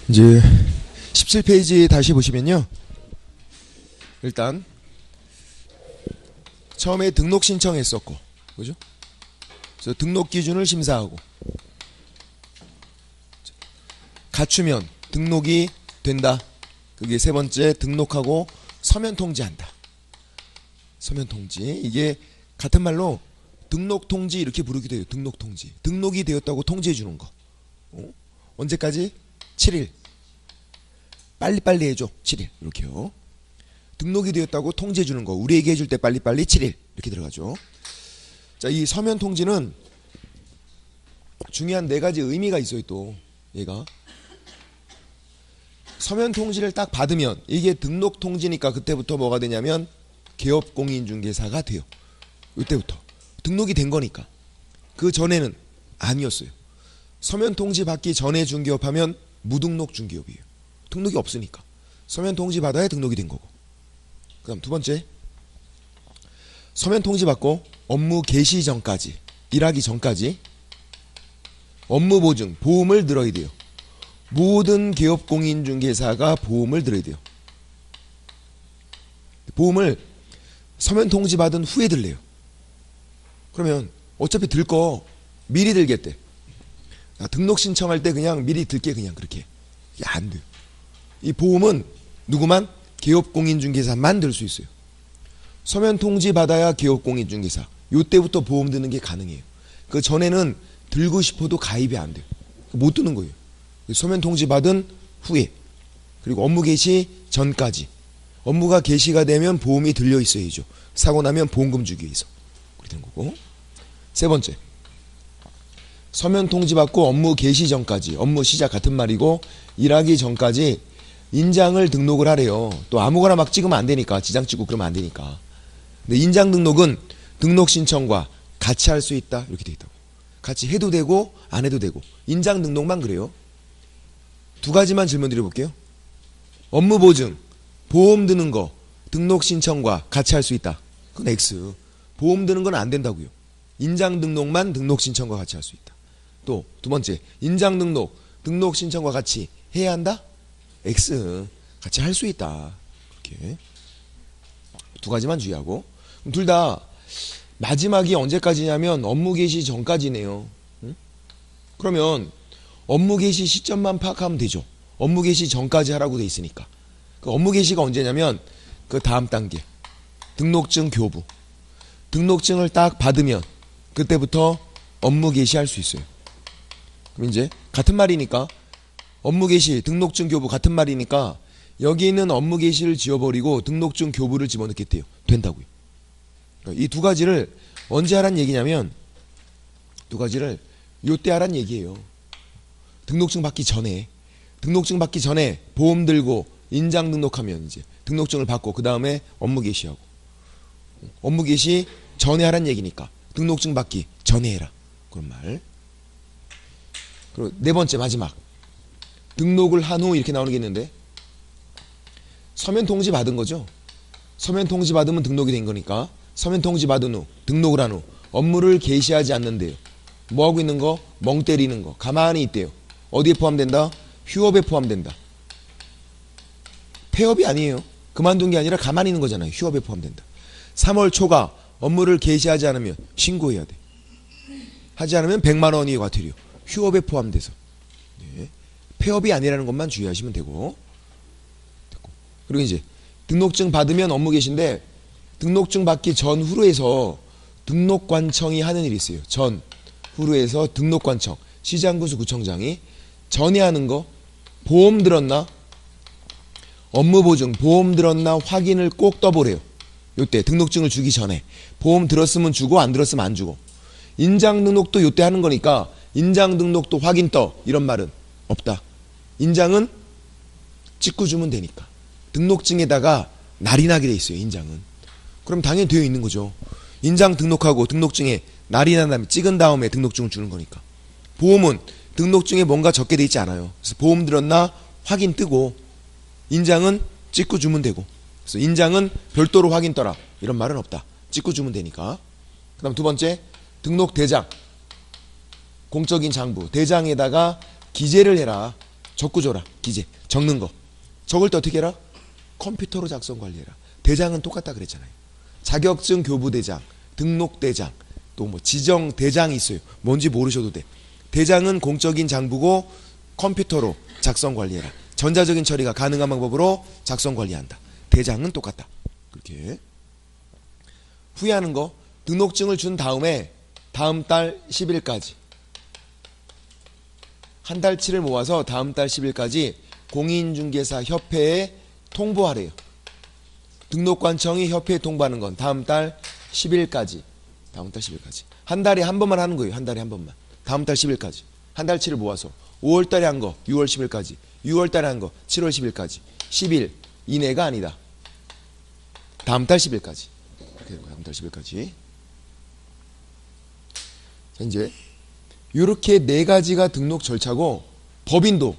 이제 17페이지 다시 보시면요. 일단 처음에 등록 신청했었고, 그죠? 그래서 등록 기준을 심사하고 갖추면 등록이 된다. 그게 세 번째, 등록하고 서면 통지한다. 서면 통지. 이게 같은 말로 등록 통지 이렇게 부르기도 해요. 등록 통지. 등록이 되었다고 통지해 주는 거. 언제까지? 7일. 빨리빨리 해줘. 7일. 이렇게요. 등록이 되었다고 통지해 주는 거. 우리에게 해줄 때 빨리빨리 7일. 이렇게 들어가죠. 자, 이 서면 통지는 중요한 네 가지 의미가 있어요. 또 얘가 서면 통지를 딱 받으면 이게 등록 통지니까 그때부터 뭐가 되냐면 개업공인중개사가 돼요. 이때부터 등록이 된 거니까. 그 전에는 아니었어요. 서면 통지 받기 전에 중개업하면 무등록 중개업이에요. 등록이 없으니까. 서면 통지 받아야 등록이 된 거고. 그 다음 두 번째, 서면 통지 받고 업무 개시 전까지, 일하기 전까지 업무 보증, 보험을 들어야 돼요. 모든 개업공인중개사가 보험을 들어야 돼요. 보험을 서면 통지 받은 후에 들래요. 그러면 어차피 들 거 미리 들겠대. 등록 신청할 때 그냥 미리 들게, 그냥 그렇게. 이게 안 돼요. 이 보험은 누구만? 개업공인중개사만 들 수 있어요. 서면 통지 받아야 개업공인중개사. 요때부터 보험 드는 게 가능해요. 그 전에는 들고 싶어도 가입이 안 돼요. 못 드는 거예요. 서면 통지 받은 후에, 그리고 업무 개시 전까지. 업무가 개시가 되면 보험이 들려 있어야죠. 사고 나면 보험금 주기 위해서. 그렇게 되는 거고. 세 번째, 서면 통지 받고 업무 개시 전까지, 업무 시작 같은 말이고, 일하기 전까지 인장을 등록을 하래요. 또 아무거나 막 찍으면 안 되니까, 지장 찍고 그러면 안 되니까. 근데 인장 등록은 등록 신청과 같이 할 수 있다. 이렇게 돼 있다고. 같이 해도 되고 안 해도 되고. 인장 등록만 그래요. 두 가지만 질문 드려볼게요. 업무 보증, 보험 드는 거, 등록 신청과 같이 할 수 있다. 그건 X. 보험 드는 건 안 된다고요. 인장 등록만 등록 신청과 같이 할 수 있다. 또 두 번째, 인장 등록, 등록 신청과 같이 해야 한다? X. 같이 할 수 있다. 이렇게 두 가지만 주의하고. 둘 다 마지막이 언제까지냐면 업무 개시 전까지네요. 응? 그러면 업무 개시 시점만 파악하면 되죠. 업무 개시 전까지 하라고 돼 있으니까. 그 업무 개시가 언제냐면 그 다음 단계, 등록증 교부. 등록증을 딱 받으면 그때부터 업무 개시할 수 있어요. 그럼 이제 같은 말이니까, 업무 개시, 등록증 교부 같은 말이니까 여기 있는 업무 개시를 지워버리고 등록증 교부를 집어넣겠대요. 된다고요. 이 두 가지를 언제 하란 얘기냐면, 두 가지를 요때 하란 얘기예요. 등록증 받기 전에. 등록증 받기 전에 보험 들고 인장 등록하면 이제 등록증을 받고 그 다음에 업무 개시하고. 업무 개시 전에 하란 얘기니까 등록증 받기 전에 해라. 그런 말. 그리고 네 번째, 마지막. 등록을 한 후 이렇게 나오는 게 있는데, 서면 통지 받은 거죠. 서면 통지 받으면 등록이 된 거니까 서면 통지 받은 후, 등록을 한 후 업무를 개시하지 않는데요. 뭐 하고 있는 거? 멍 때리는 거. 가만히 있대요. 어디에 포함된다? 휴업에 포함된다. 폐업이 아니에요. 그만둔 게 아니라 가만히 있는 거잖아요. 휴업에 포함된다. 3월 초가 업무를 개시하지 않으면 신고해야 돼. 하지 않으면 100만 원이 과태료. 휴업에 포함돼서. 네. 폐업이 아니라는 것만 주의하시면 되고. 그리고 이제 등록증 받으면 업무 개시인데, 등록증 받기 전후로 해서 등록관청이 하는 일이 있어요. 전후로 해서 등록관청, 시장군수 구청장이 전에 하는 거, 보험 들었나, 업무 보증, 보험 들었나 확인을 꼭 떠보래요. 요때 등록증을 주기 전에. 보험 들었으면 주고 안 들었으면 안 주고. 인장 등록도 요때 하는 거니까 인장 등록도 확인 떠, 이런 말은 없다. 인장은 찍고 주면 되니까. 등록증에다가 날이 나게 돼 있어요. 인장은. 그럼 당연히 되어 있는 거죠. 인장 등록하고 등록증에 날이 난 다음에 찍은 다음에 등록증을 주는 거니까. 보험은 등록증에 뭔가 적게 돼 있지 않아요. 그래서 보험 들었나 확인 뜨고, 인장은 찍고 주면 되고. 그래서 인장은 별도로 확인 떠라, 이런 말은 없다. 찍고 주면 되니까. 그 다음 두 번째, 등록 대장. 공적인 장부. 대장에다가 기재를 해라. 적구조라 기재 적는 거. 적을 때 어떻게 해라? 컴퓨터로 작성 관리해라. 대장은 똑같다 그랬잖아요. 자격증 교부대장, 등록대장, 또 뭐 지정대장이 있어요. 뭔지 모르셔도 돼. 대장은 공적인 장부고 컴퓨터로 작성 관리해라. 전자적인 처리가 가능한 방법으로 작성 관리한다. 대장은 똑같다. 그렇게. 후회하는 거, 등록증을 준 다음에 다음 달 10일까지 한 달치를 모아서 다음 달 10일까지 공인중개사 협회에 통보하래요. 등록관청이 협회에 통보하는 건 다음 달 10일까지. 다음 달 10일까지. 한 달에 한 번만 하는 거예요. 한 달에 한 번만. 다음 달 10일까지. 한 달치를 모아서 5월 달에 한 거 6월 10일까지. 6월 달에 한 거 7월 10일까지. 10일 이내가 아니다. 다음 달 10일까지. 이렇게 된 거예요. 다음 달 10일까지. 자, 이제 이렇게 네 가지가 등록 절차고 법인도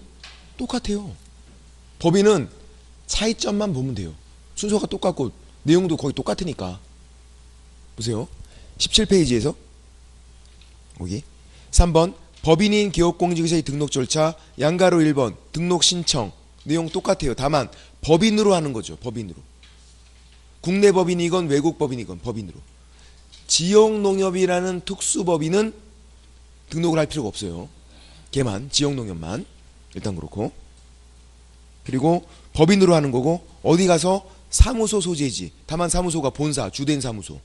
똑같아요. 법인은 차이점만 보면 돼요. 순서가 똑같고 내용도 거의 똑같으니까. 보세요. 17페이지에서 여기 3번 법인인 기업공인중개사의 등록 절차 양가로 1번 등록 신청 내용 똑같아요. 다만 법인으로 하는 거죠. 법인으로. 국내 법인이건 외국 법인이건 법인으로. 지역농협이라는 특수법인은 등록을 할 필요가 없어요. 걔만 지역농협만 일단 그렇고. 그리고 법인으로 하는 거고 어디 가서 사무소 소재지. 다만 사무소가 본사 주된 사무소.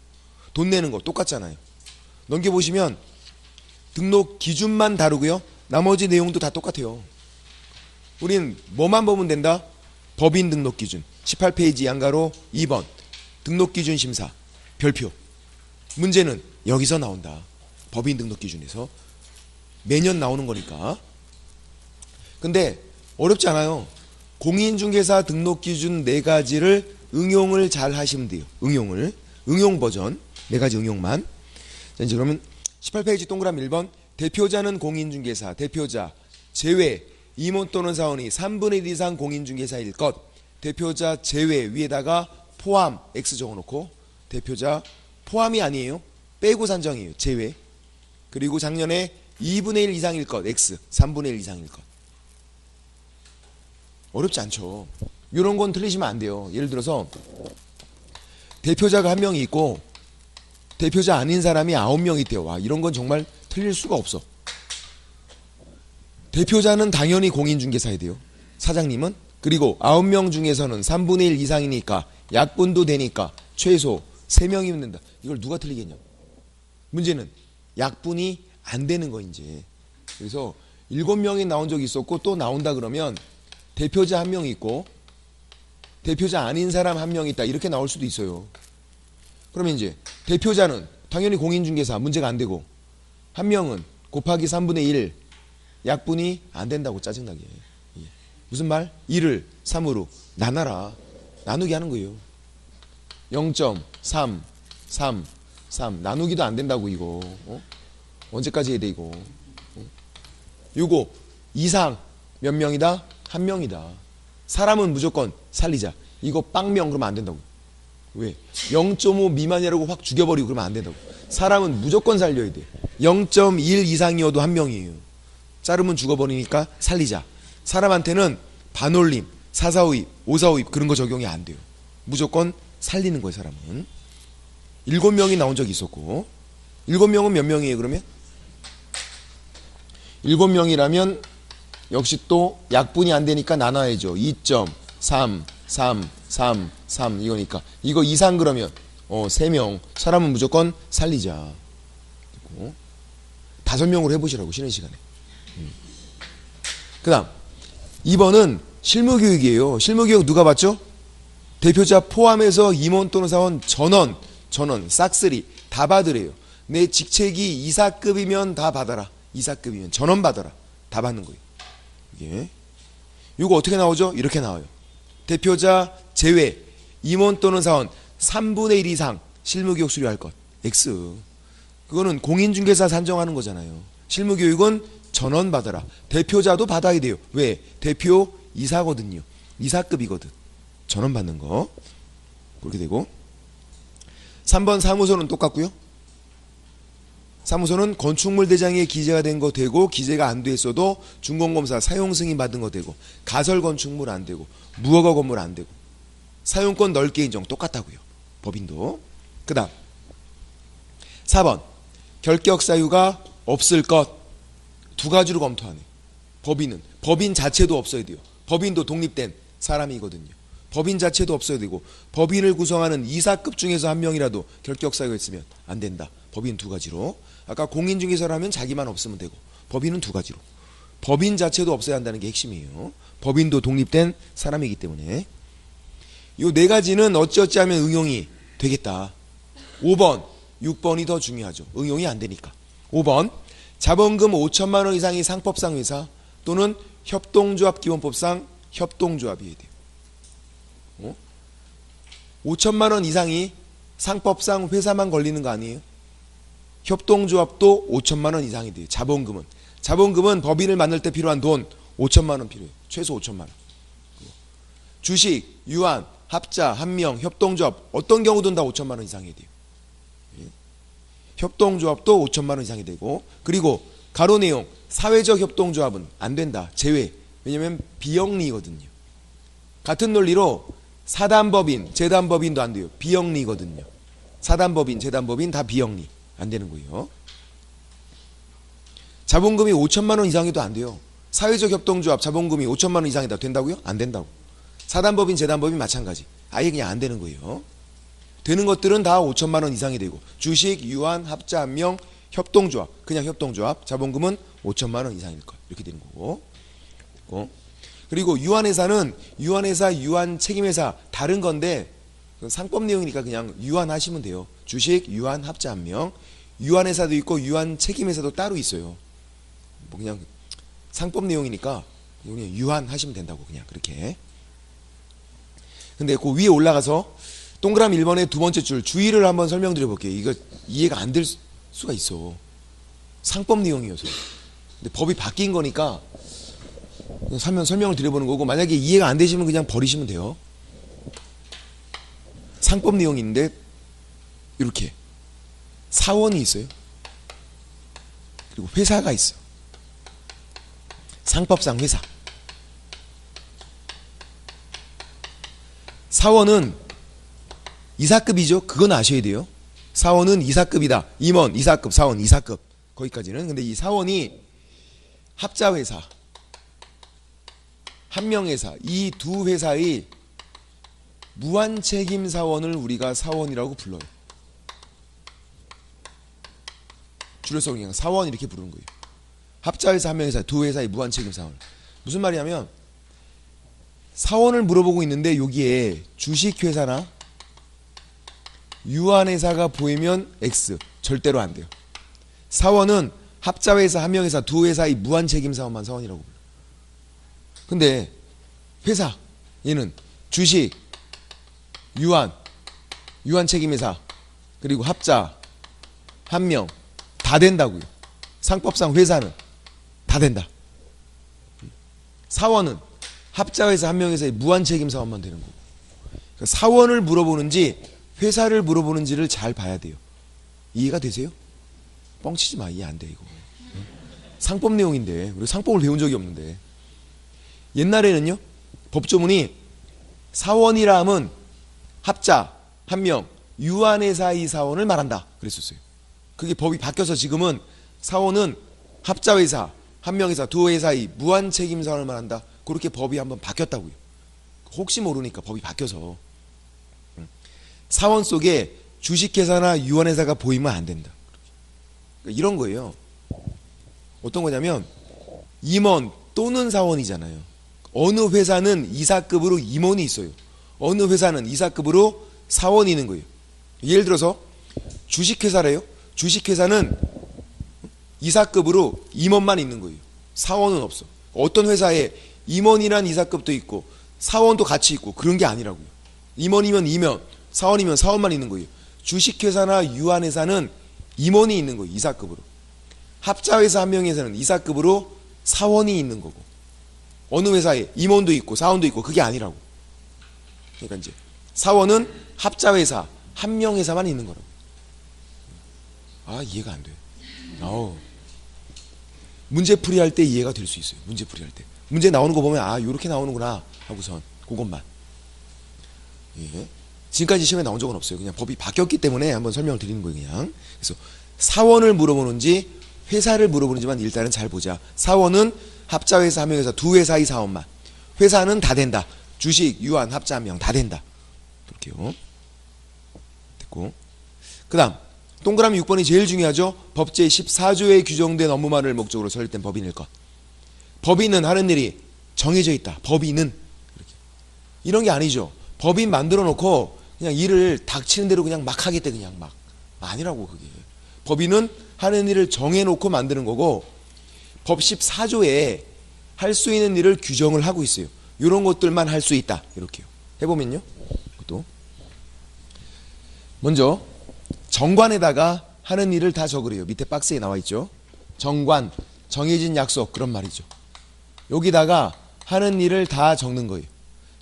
돈 내는 거 똑같잖아요. 넘겨보시면 등록 기준만 다르고요. 나머지 내용도 다 똑같아요. 우린 뭐만 보면 된다? 법인 등록 기준 18페이지 양가로 2번 등록 기준 심사 별표. 문제는 여기서 나온다. 법인 등록 기준에서 매년 나오는 거니까. 근데 어렵지 않아요. 공인중개사 등록 기준 4가지를 응용을 잘 하시면 돼요. 응용 버전 4가지 응용만. 자, 이제 그러면 18페이지 동그라미 1번 대표자는 공인중개사 대표자 제외 임원 또는 사원이 3분의 1 이상 공인중개사일 것. 대표자 제외 위에다가 포함 X 적어놓고 대표자 포함이 아니에요. 빼고 산정이에요. 제외. 그리고 작년에 2분의 1 이상일 것 X 3분의 1 이상일 것. 어렵지 않죠. 이런 건 틀리시면 안 돼요. 예를 들어서 대표자가 1명이 있고 대표자 아닌 사람이 9명이 있대요. 와, 이런 건 정말 틀릴 수가 없어. 대표자는 당연히 공인중개사야 돼요. 사장님은. 그리고 9명 중에서는 3분의 1 이상이니까 약분도 되니까 최소 3명이면 된다. 이걸 누가 틀리겠냐. 문제는 약분이 안 되는 거 이제. 그래서 7명이 나온 적이 있었고 또 나온다 그러면 대표자 1명 있고 대표자 아닌 사람 1명 있다. 이렇게 나올 수도 있어요. 그러면 이제 대표자는 당연히 공인중개사 문제가 안 되고 1명은 곱하기 3분의 1 약분이 안 된다고 짜증나게. 무슨 말? 1을 3으로 나눠라. 나누기 하는 거예요. 0.3 3 3 나누기도 안 된다고 이거. 언제까지 해야 돼 이거. 요거 이상 몇 명이다? 1명이다. 사람은 무조건 살리자. 이거 빵명 그러면 안 된다고. 왜? 0.5 미만이라고 확 죽여버리고 그러면 안 된다고. 사람은 무조건 살려야 돼. 0.1 이상이어도 1명이에요. 자르면 죽어버리니까 살리자. 사람한테는 반올림, 사사오입, 오사오입 그런 거 적용이 안 돼요. 무조건 살리는 거예요. 사람은. 7명이 나온 적이 있었고 7명은 몇 명이에요 그러면? 7명이라면 역시 또 약분이 안 되니까 나눠야죠. 2.3 3 3 3 이거니까 이거 이상 그러면 3명 사람은 무조건 살리자. 5명으로 해보시라고 쉬는 시간에. 그 다음 2번은 실무교육이에요. 실무교육 누가 받죠? 대표자 포함해서 임원 또는 사원 전원 싹쓸이 다 받으래요. 내 직책이 이사급이면 다 받아라. 이사급이면 전원 받아라. 다 받는 거예요. 이게 이거 어떻게 나오죠? 이렇게 나와요. 대표자 제외 임원 또는 사원 3분의 1 이상 실무교육 수료할 것 X. 그거는 공인중개사 산정하는 거잖아요. 실무교육은 전원 받아라. 대표자도 받아야 돼요. 왜? 대표 이사거든요. 이사급이거든. 전원 받는 거. 그렇게 되고 3번 사무소는 똑같고요. 사무소는 건축물 대장에 기재가 된 거 되고 기재가 안 됐어도 준공검사 사용 승인 받은 거 되고 가설 건축물 안 되고 무허가 건물 안 되고 사용권 넓게 인정 똑같다고요. 법인도. 그 다음 4번 결격 사유가 없을 것 두 가지로 검토하네. 법인은 법인 자체도 없어야 돼요. 법인도 독립된 사람이거든요. 법인 자체도 없어야 되고 법인을 구성하는 이사급 중에서 한 명이라도 결격 사유가 있으면 안 된다. 법인 두 가지로. 아까 공인중개사를 하면 자기만 없으면 되고 법인은 두 가지로. 법인 자체도 없어야 한다는 게 핵심이에요. 법인도 독립된 사람이기 때문에 이 네 가지는 어찌어찌 하면 응용이 되겠다. 5번, 6번이 더 중요하죠. 응용이 안 되니까. 5번 자본금 5천만 원 이상이 상법상 회사 또는 협동조합 기본법상 협동조합이어야 돼요. 5천만 원 이상이 상법상 회사만 걸리는 거 아니에요? 협동조합도 5천만 원 이상이 돼요. 자본금은 법인을 만들 때 필요한 돈 5천만 원 필요해요. 최소 5천만 원. 주식, 유한, 합자, 한명, 협동조합 어떤 경우든 다 5천만 원 이상이 돼요. 협동조합도 5천만 원 이상이 되고 그리고 가로 내용 사회적 협동조합은 안 된다. 제외. 왜냐면 비영리거든요. 같은 논리로 사단법인, 재단법인도 안 돼요. 비영리거든요. 사단법인, 재단법인 다 비영리. 안 되는 거예요. 자본금이 5천만 원 이상이도 안 돼요. 사회적 협동조합 자본금이 5천만 원 이상이다. 된다고요? 안 된다고. 사단법인, 재단법인 마찬가지. 아예 그냥 안 되는 거예요. 되는 것들은 다 5천만 원 이상이 되고 주식, 유한, 합자, 한명, 협동조합, 그냥 협동조합, 자본금은 5천만 원 이상일 것. 이렇게 되는 거고. 그리고 유한회사는 유한회사, 유한책임회사 다른 건데 상법 내용이니까 그냥 유한하시면 돼요. 주식, 유한, 합자, 한명. 유한회사도 있고 유한책임회사도 따로 있어요. 뭐 그냥 상법 내용이니까 그냥 유한하시면 된다고 그냥 그렇게. 근데 그 위에 올라가서 동그라미 1번의 두 번째 줄 주의를 한번 설명드려 볼게요. 이거 이해가 안 될 수가 있어. 상법 내용이어서. 근데 법이 바뀐 거니까 설명을 드려보는 거고 만약에 이해가 안 되시면 그냥 버리시면 돼요. 상법 내용인데 이렇게 사원이 있어요. 그리고 회사가 있어요. 상법상 회사. 사원은 이사급이죠. 그건 아셔야 돼요. 사원은 이사급이다. 임원, 이사급, 사원, 이사급. 거기까지는. 근데 이 사원이 합자회사, 한명회사, 이 두 회사의 무한책임 사원을 우리가 사원이라고 불러요. 줄여서 그냥 사원 이렇게 부르는 거예요. 합자회사, 한명회사, 두 회사의 무한책임 사원. 무슨 말이냐면 사원을 물어보고 있는데 여기에 주식회사나 유한회사가 보이면 X. 절대로 안 돼요. 사원은 합자회사, 한명회사, 두 회사의 무한책임 사원만 사원이라고 불러요. 근데 회사, 얘는 주식, 유한책임회사, 그리고 합자, 한명 다 된다고요. 상법상 회사는 다 된다. 사원은 합자회사, 한명회사의 무한책임 사원만 되는 거고. 그러니까 사원을 물어보는지 회사를 물어보는지를 잘 봐야 돼요. 이해가 되세요? 뻥치지 마. 이해 안 돼 이거. 상법 내용인데 우리 상법을 배운 적이 없는데. 옛날에는요. 법조문이 사원이라 하면 합자, 한명, 유한회사의 사원을 말한다. 그랬었어요. 그게 법이 바뀌어서 지금은 사원은 합자회사, 한명회사, 두 회사의 무한책임 사원을 말한다. 그렇게 법이 한번 바뀌었다고요. 혹시 모르니까 법이 바뀌어서. 사원 속에 주식회사나 유한회사가 보이면 안 된다. 그러니까 이런 거예요. 어떤 거냐면 임원 또는 사원이잖아요. 어느 회사는 이사급으로 임원이 있어요. 어느 회사는 이사급으로 사원이 있는 거예요. 예를 들어서 주식회사래요. 주식회사는 이사급으로 임원만 있는 거예요. 사원은 없어. 어떤 회사에 임원이란 이사급도 있고 사원도 같이 있고 그런 게 아니라고요. 임원이면 임원, 사원이면 사원만 있는 거예요. 주식회사나 유한회사는 임원이 있는 거예요. 이사급으로. 합자회사, 한명회사는 이사급으로 사원이 있는 거고. 어느 회사에 임원도 있고 사원도 있고 그게 아니라고. 그러니까 이제 사원은 합자회사, 한명회사만 있는 거라고. 아, 이해가 안 돼. 아우. 문제풀이 할 때 이해가 될 수 있어요. 문제풀이 할 때. 문제 나오는 거 보면 아, 요렇게 나오는구나 하고선 그것만. 예. 지금까지 시험에 나온 적은 없어요. 그냥 법이 바뀌었기 때문에 한번 설명을 드리는 거예요, 그냥. 그래서 사원을 물어보는지 회사를 물어보는지만 일단은 잘 보자. 사원은 합자회사, 함유회사 두 회사의 사원만. 회사는 다 된다. 주식, 유한, 합자, 함명 다 된다. 그렇게요. 됐고. 그다음 동그라미 6번이 제일 중요하죠. 법 제14조에 규정된 업무만을 목적으로 설립된 법인일 것. 법인은 하는 일이 정해져 있다. 법인은 이렇게. 이런 게 아니죠. 법인 만들어 놓고 그냥 일을 닥치는 대로 그냥 막 하겠대. 그냥 막. 아니라고 그게. 법인은 하는 일을 정해놓고 만드는 거고 법 14조에 할 수 있는 일을 규정을 하고 있어요. 이런 것들만 할 수 있다. 이렇게요. 해보면요. 또 먼저 정관에다가 하는 일을 다 적으래요. 밑에 박스에 나와 있죠. 정관, 정해진 약속 그런 말이죠. 여기다가 하는 일을 다 적는 거예요.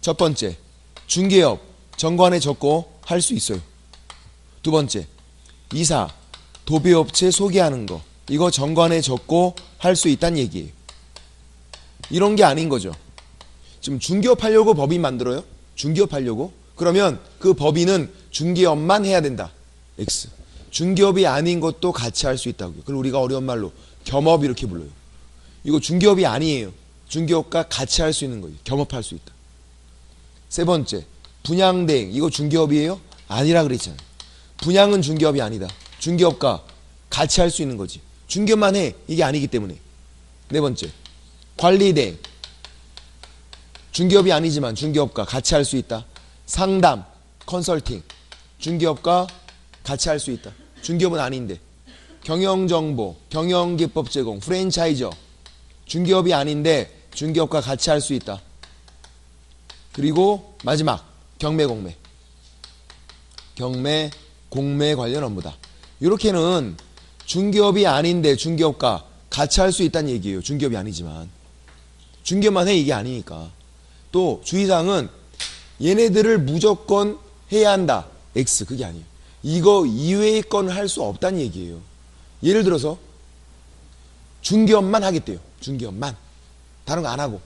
첫 번째, 중개업 정관에 적고 할 수 있어요. 두 번째, 이사, 도배업체 소개하는 거 이거 정관에 적고 할 수 있다는 얘기예요. 이런 게 아닌 거죠. 지금 중개업 하려고 법인 만들어요? 중개업 하려고? 그러면 그 법인은 중개업만 해야 된다. X. 중개업이 아닌 것도 같이 할 수 있다고요. 그걸 우리가 어려운 말로 겸업 이렇게 불러요. 이거 중개업이 아니에요. 중개업과 같이 할 수 있는 거예요. 겸업할 수 있다. 세 번째, 분양대행 이거 중개업이에요? 아니라 그랬잖아요. 분양은 중개업이 아니다. 중개업과 같이 할 수 있는 거지. 중개업만 해 이게 아니기 때문에. 네 번째, 관리대행 중개업이 아니지만 중개업과 같이 할 수 있다. 상담, 컨설팅 중개업과 같이 할 수 있다. 중개업은 아닌데. 경영정보, 경영기법 제공, 프랜차이저 중개업이 아닌데 중개업과 같이 할 수 있다. 그리고 마지막 경매, 공매 관련 업무다. 이렇게는 중개업이 아닌데 중개업과 같이 할 수 있다는 얘기예요. 중개업이 아니지만. 중개업만 해 이게 아니니까. 또 주의사항은 얘네들을 무조건 해야 한다. X 그게 아니에요. 이거 이외의 건 할 수 없다는 얘기예요. 예를 들어서 중개업만 하겠대요. 중개업만. 다른 거 안 하고.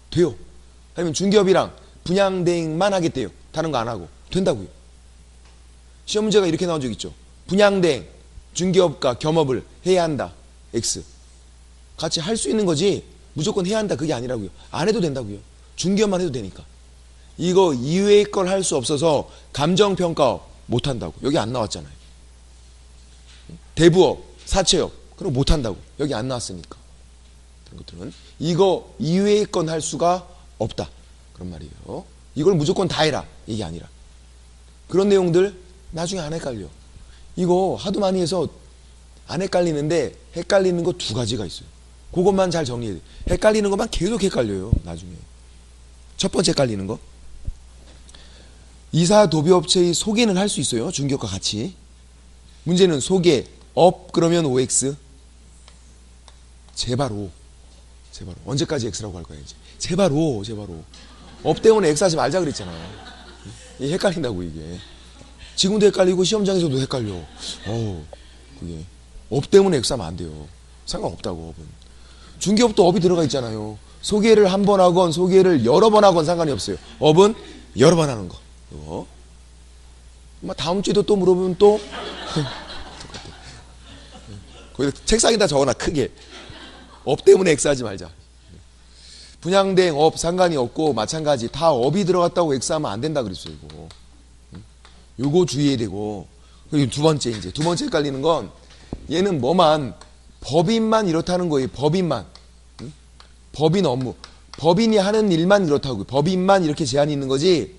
돼요. 아니면 중개업이랑 분양대행만 하겠대요. 다른 거 안 하고. 된다고요. 시험 문제가 이렇게 나온 적 있죠. 분양대행, 중개업과 겸업을 해야 한다. X. 같이 할 수 있는 거지 무조건 해야 한다 그게 아니라고요. 안 해도 된다고요. 중개업만 해도 되니까. 이거 이외의 걸 할 수 없어서 감정평가업 못 한다고. 여기 안 나왔잖아요. 대부업, 사채업 그럼 못 한다고. 여기 안 나왔으니까. 그런 것들은 이거 이외의 건 할 수가 없다. 그런 말이에요. 이걸 무조건 다 해라. 이게 아니라. 그런 내용들 나중에 안 헷갈려. 이거 하도 많이 해서 안 헷갈리는데 헷갈리는 거 두 가지가 있어요. 그것만 잘 정리해야 돼. 헷갈리는 것만 계속 헷갈려요. 나중에. 첫 번째 헷갈리는 거. 이사 도배업체의 소개는 할 수 있어요. 중개업과 같이. 문제는 소개, 업 그러면 OX. 제발 O. 제발 O. 언제까지 X라고 할 거야 이제. 제발 O. 제발 O. 업 때문에 X 하지 말자 그랬잖아요. 이게 헷갈린다고 이게. 지금도 헷갈리고 시험장에서도 헷갈려. 그게. 업 때문에 X 하면 안 돼요. 상관없다고 업은. 중개업도 업이 들어가 있잖아요. 소개를 한 번 하건 소개를 여러 번 하건 상관이 없어요. 업은 여러 번 하는 거. 이거. 다음 주에도 또 물어보면 또 똑같아. 거기다 책상에다 적어놔 크게. 업 때문에 X 하지 말자. 분양대행 업 상관이 없고 마찬가지 다 업이 들어갔다고 X 하면 안 된다 그랬어요. 이거. 요거 주의해야 되고. 그리고 두 번째 헷갈리는 건 얘는 뭐만 법인만 이렇다는 거예요. 법인만. 법인 업무. 법인이 하는 일만 이렇다고요. 법인만 이렇게 제한이 있는 거지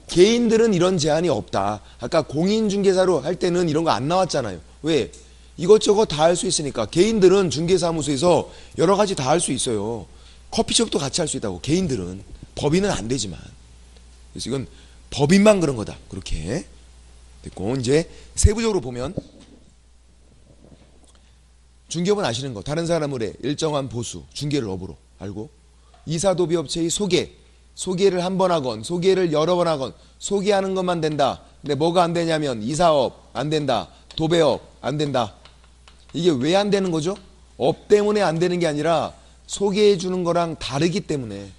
개인들은 이런 제한이 없다. 아까 공인중개사로 할 때는 이런 거 안 나왔잖아요. 왜? 이것저것 다 할 수 있으니까. 개인들은 중개사무소에서 여러 가지 다 할 수 있어요. 커피숍도 같이 할 수 있다고. 개인들은. 법인은 안 되지만. 그래서 이건 법인만 그런 거다. 그렇게 됐고 이제 세부적으로 보면 중개업은 아시는 거. 다른 사람을 해 일정한 보수. 중개를 업으로 알고. 이사도비업체의 소개를 한 번 하건 소개를 여러 번 하건 소개하는 것만 된다. 근데 뭐가 안 되냐면 이사업 안 된다. 도배업 안 된다. 이게 왜 안 되는 거죠? 업 때문에 안 되는 게 아니라 소개해 주는 거랑 다르기 때문에.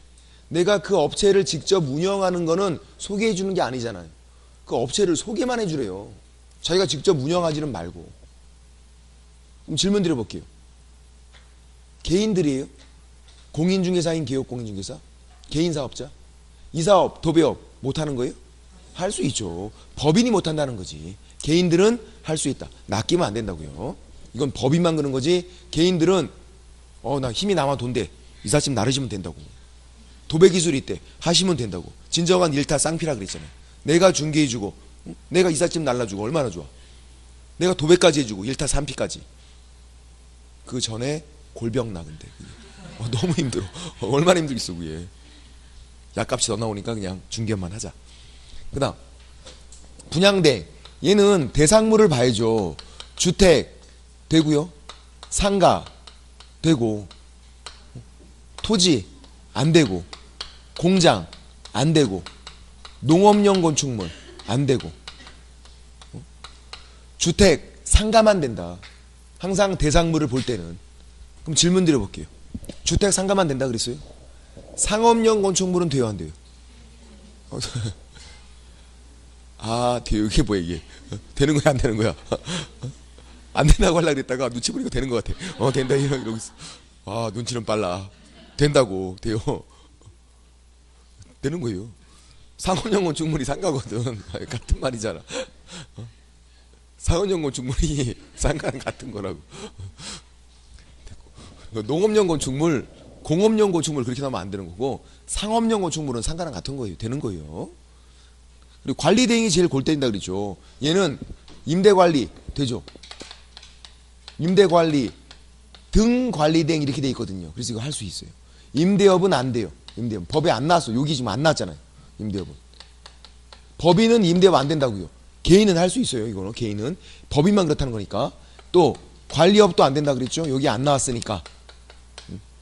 내가 그 업체를 직접 운영하는 거는 소개해 주는 게 아니잖아요. 그 업체를 소개만 해주래요. 자기가 직접 운영하지는 말고. 그럼 질문 드려볼게요. 개인들이에요? 공인중개사인 기업공인중개사? 개인사업자? 이 사업, 도배업 못하는 거예요? 할 수 있죠. 법인이 못한다는 거지. 개인들은 할 수 있다. 낚이면 안 된다고요. 이건 법인만 그런 거지. 개인들은 나 힘이 남아 돈대. 이삿짐 나르시면 된다고. 도배기술이 있대. 하시면 된다고. 진정한 일타 쌍피라 그랬잖아요. 내가 중개해주고 내가 이삿짐 날라주고 얼마나 좋아. 내가 도배까지 해주고 일타 3피까지. 그 전에 골병 나 근데 너무 힘들어. 얼마나 힘들겠어 그게. 약값이 더 나오니까 그냥 중개만 하자. 그 다음 분양대. 얘는 대상물을 봐야죠. 주택 되고요. 상가 되고, 토지 안 되고, 공장 안 되고, 농업용 건축물 안 되고, 주택 상가만 된다. 항상 대상물을 볼 때는. 그럼 질문 드려볼게요. 주택 상가만 된다 그랬어요? 상업용 건축물은 돼요 안 돼요? 돼요. 이게 뭐야 이게. 되는 거야 안 되는 거야? 안 된다고 하려고 그랬다가 눈치 보니까 되는 것 같아. 된다 이러고 있어. 눈치는 빨라. 된다고. 돼요. 되는 거예요. 상업용 건축물이 상가거든. 같은 말이잖아. 상업용 건축물이 상가는 같은 거라고. 농업용 건축물, 공업용 건축물 그렇게 나오면 안 되는 거고, 상업용 건축물은 상가랑 같은 거예요. 되는 거예요. 그리고 관리 대행이 제일 골 때린다 그랬죠. 얘는 임대관리 되죠. 임대관리, 등관리 대행 이렇게 돼 있거든요. 그래서 이거 할 수 있어요. 임대업은 안 돼요. 임대업 법에 안 나왔어. 여기 지금 안 나왔잖아요. 임대업은. 법인은 임대업 안 된다고요. 개인은 할 수 있어요. 이거는 개인은 법인만 그렇다는 거니까. 또 관리업도 안 된다 그랬죠. 여기 안 나왔으니까.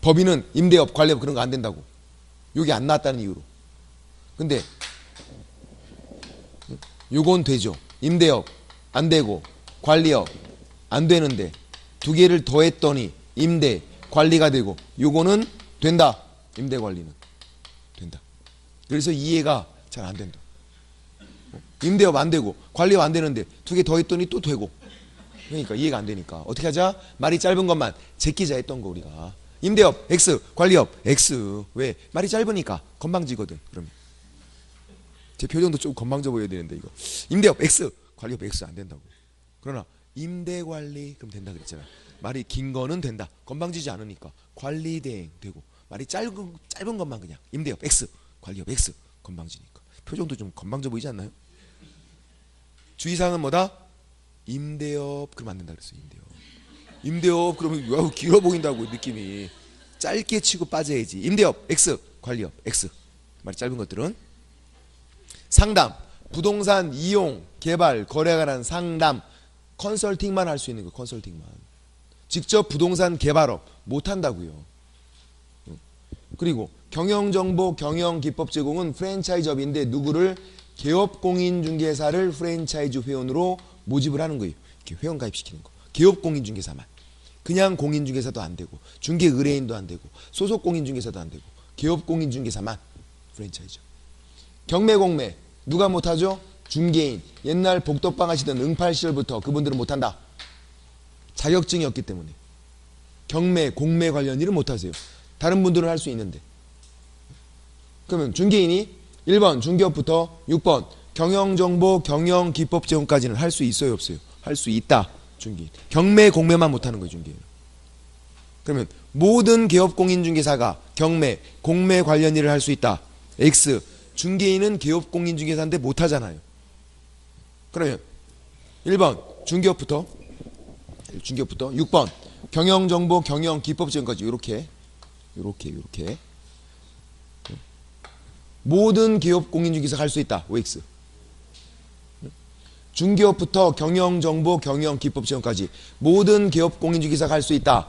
법인은 임대업, 관리업 그런 거 안 된다고. 여기 안 나왔다는 이유로. 근데 요건 되죠. 임대업 안 되고 관리업 안 되는데 두 개를 더했더니 임대, 관리가 되고 요거는 된다. 임대 관리는 된다. 그래서 이해가 잘 안 된다. 임대업 안 되고 관리업 안 되는데 두 개 더했더니 또 되고. 그러니까 이해가 안 되니까 어떻게 하자? 말이 짧은 것만 제끼자 했던 거 우리가. 임대업 X, 관리업 X. 왜? 말이 짧으니까 건방지거든. 그러면 제 표정도 좀 건방져 보여야 되는데 이거 임대업 X, 관리업 X 안 된다고. 그러나 임대관리 그럼 된다 그랬잖아. 말이 긴 거는 된다. 건방지지 않으니까. 관리대행 되고. 말이 짧은 것만 그냥 임대업 X, 관리업 X. 건방지니까. 표정도 좀 건방져 보이지 않나요? 주의사항은 뭐다? 임대업 그러면 안 된다 그랬어. 임대업 그러면 길어 보인다고 느낌이. 짧게 치고 빠져야지. 임대업 X, 관리업 X. 말이 짧은 것들은. 상담, 부동산 이용, 개발, 거래에 관한 상담, 컨설팅만 할 수 있는 거. 컨설팅만. 직접 부동산 개발업 못한다고요. 그리고 경영정보, 경영기법 제공은 프랜차이즈업인데 누구를? 개업공인중개사를 프랜차이즈 회원으로 모집을 하는 거예요. 이렇게 회원 가입시키는 거. 개업공인중개사만. 그냥 공인중개사도 안 되고 중개 의뢰인도 안 되고 소속 공인중개사도 안 되고 개업공인중개사만 프랜차이즈. 경매공매 누가 못하죠? 중개인. 옛날 복덕방 하시던 응팔 시절부터 그분들은 못한다. 자격증이 없기 때문에. 경매, 공매 관련 일은 못하세요. 다른 분들은 할 수 있는데. 그러면 중개인이 1번 중개업부터 6번 경영정보, 경영기법 제공까지는 할 수 있어요 없어요? 할 수 있다. 중개인. 경매, 공매만 못하는 거예요 중개인. 그러면 모든 개업공인중개사가 경매, 공매 관련 일을 할 수 있다. X. 중개인은 개업공인중개사인데 못하잖아요. 그러면 1번 중개업부터 6번 경영정보, 경영기법 제공까지 이렇게 모든 개업공인중개사가 할 수 있다. OX. 중개업부터 경영정보, 경영기법 제공까지 모든 개업공인중개사가 할 수 있다.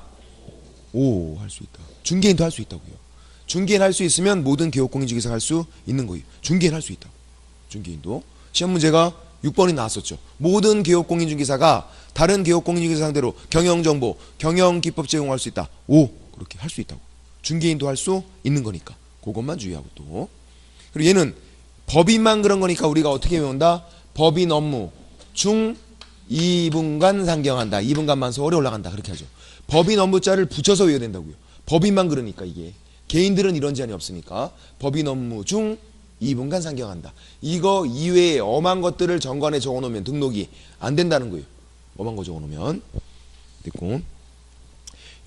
오, 할 수 있다. 중개인도 할 수 있다고요. 중개인 할 수 있으면 모든 개업공인중개사가 할 수 있는 거예요. 중개인 할 수 있다. 중개인도. 시험 문제가 6번이 나왔었죠. 모든 개업공인중개사가 다른 개업공인중개사 상대로 경영정보, 경영기법 제공할 수 있다. 오, 그렇게 할 수 있다고. 중개인도 할 수 있는 거니까 그것만 주의하고 또. 그리고 얘는 법인만 그런 거니까 우리가 어떻게 외운다? 법인 업무 중 2분간 상경한다. 2분간만 서울에 올라간다. 그렇게 하죠. 법인 업무자를 붙여서 외워야 된다고요. 법인만 그러니까 이게. 개인들은 이런 제한이 없으니까 법인 업무 중 2분간 상경한다. 이거 이외에 엄한 것들을 정관에 적어놓으면 등록이 안 된다는 거예요. 엄한 거 적어놓으면. 됐고.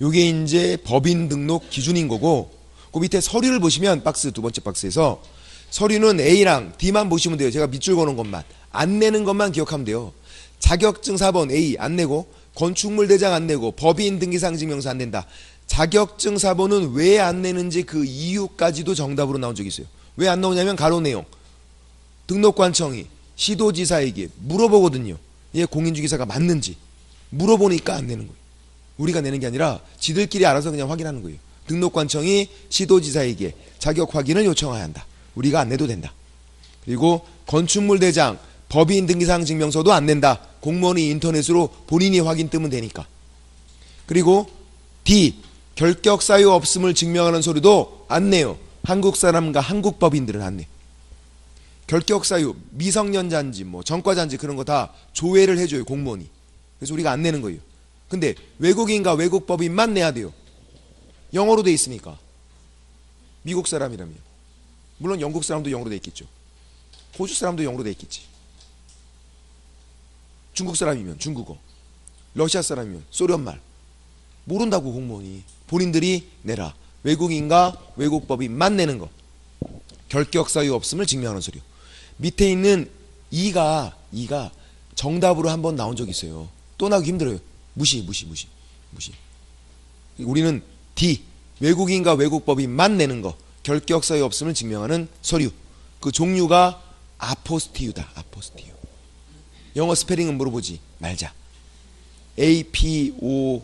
요게 이제 법인 등록 기준인 거고, 그 밑에 서류를 보시면 박스 두 번째 박스에서 서류는 A랑 D만 보시면 돼요. 제가 밑줄 거는 것만. 안 내는 것만 기억하면 돼요. 자격증 4번 A 안 내고, 건축물 대장 안 내고, 법인 등기상 증명서 안 낸다. 자격증 4번은 왜 안 내는지 그 이유까지도 정답으로 나온 적이 있어요. 왜 안 나오냐면 가로 내용. 등록관청이 시도지사에게 물어보거든요. 얘 공인중개사가 맞는지. 물어보니까 안 내는 거예요. 우리가 내는 게 아니라 지들끼리 알아서 그냥 확인하는 거예요. 등록관청이 시도지사에게 자격 확인을 요청해야 한다. 우리가 안 내도 된다. 그리고 건축물 대장, 법인 등기상 증명서도 안 낸다. 공무원이 인터넷으로 본인이 확인 뜨면 되니까. 그리고 D, 결격 사유 없음을 증명하는 서류도 안 내요. 한국 사람과 한국 법인들은 안 내. 결격 사유, 미성년자인지 뭐 전과자인지 그런 거 다 조회를 해줘요, 공무원이. 그래서 우리가 안 내는 거예요. 근데 외국인과 외국 법인만 내야 돼요. 영어로 돼 있으니까. 미국 사람이라면. 물론 영국 사람도 영어로 돼 있겠죠. 호주 사람도 영어로 돼 있겠지. 중국 사람이면 중국어, 러시아 사람이면 소련말. 모른다고 공무원이. 본인들이 내라. 외국인과 외국 법인만 내는 거. 결격 사유 없음을 증명하는 서류. 밑에 있는 2가 정답으로 한번 나온 적이 있어요. 또 나오기 힘들어요. 무시. 우리는 D, 외국인과 외국 법인만 내는 거. 결격 사유 없음을 증명하는 서류. 그 종류가 아포스티유다. 아포스티유. 영어 스페링은 물어보지 말자. A-P-O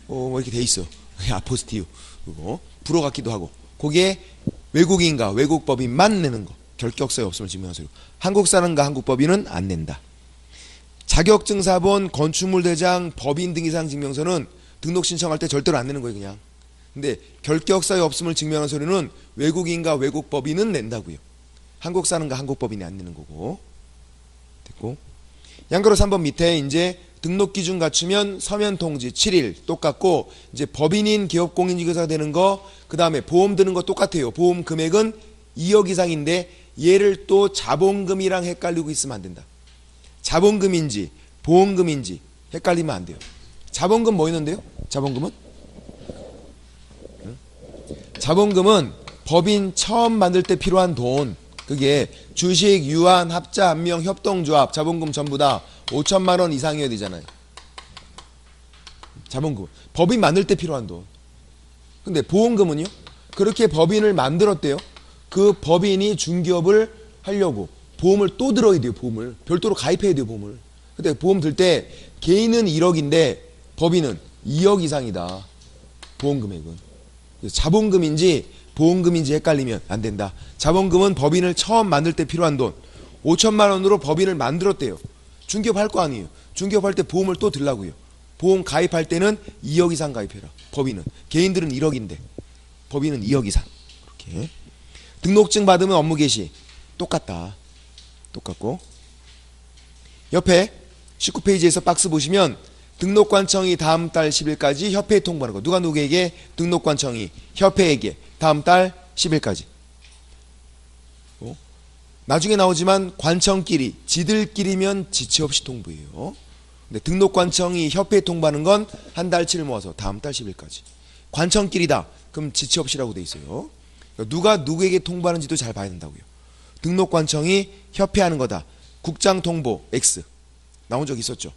뭐 이렇게 돼 있어. 아포스티유. 그거 불어 같기도 하고. 그게 외국인과 외국 법인만 내는 거. 결격 사유 없음을 증명하는 서류. 한국 사람과 한국 법인은 안 낸다. 자격증 4번, 건축물 대장, 법인 등기상 증명서는 등록 신청할 때 절대로 안 내는 거예요, 그냥. 근데 결격 사유 없음을 증명하는 서류는 외국인과 외국 법인은 낸다고요. 한국 사람과 한국 법인이 안 내는 거고. 됐고. 양가로 3번 밑에 이제 등록 기준 갖추면 서면 통지 7일 똑같고, 이제 법인인 기업 공인중개사가 되는 거, 그 다음에 보험 드는 거 똑같아요. 보험 금액은 2억 이상인데 얘를 또 자본금이랑 헷갈리고 있으면 안 된다. 자본금인지 보험금인지 헷갈리면 안 돼요. 자본금 뭐 있는데요? 자본금은? 자본금은 법인 처음 만들 때 필요한 돈. 그게 주식, 유한, 합자, 함명, 협동조합, 자본금 전부 다 5천만 원 이상이어야 되잖아요. 자본금. 법인 만들 때 필요한 돈. 근데 보험금은요? 그렇게 법인을 만들었대요. 그 법인이 중개업을 하려고 보험을 또 들어야 돼요. 보험을 별도로 가입해야 돼요. 보험을. 근데 보험 들 때 개인은 1억인데 법인은 2억 이상이다. 보험 금액은. 자본금인지 보험금인지 헷갈리면 안 된다. 자본금은 법인을 처음 만들 때 필요한 돈. 5천만 원으로 법인을 만들었대요. 중개업 할 거 아니에요. 중개업 할 때 보험을 또 들라고요. 보험 가입할 때는 2억 이상 가입해라. 법인은. 개인들은 1억인데 법인은 2억 이상. 이렇게. 등록증 받으면 업무 개시. 똑같다. 똑같고. 옆에 19페이지에서 박스 보시면 등록관청이 다음 달 10일까지 협회에 통보하는 거. 누가 누구에게? 등록관청이 협회에게 다음 달 10일까지. 나중에 나오지만 관청끼리, 지들끼리면 지체 없이 통보해요. 근데 등록관청이 협회에 통보하는 건 한 달치를 모아서 다음 달 10일까지. 관청끼리다. 그럼 지체 없이라고 돼 있어요. 누가 누구에게 통보하는지도 잘 봐야 된다고요. 등록관청이 협회하는 거다. 국장 통보 X 나온 적 있었죠.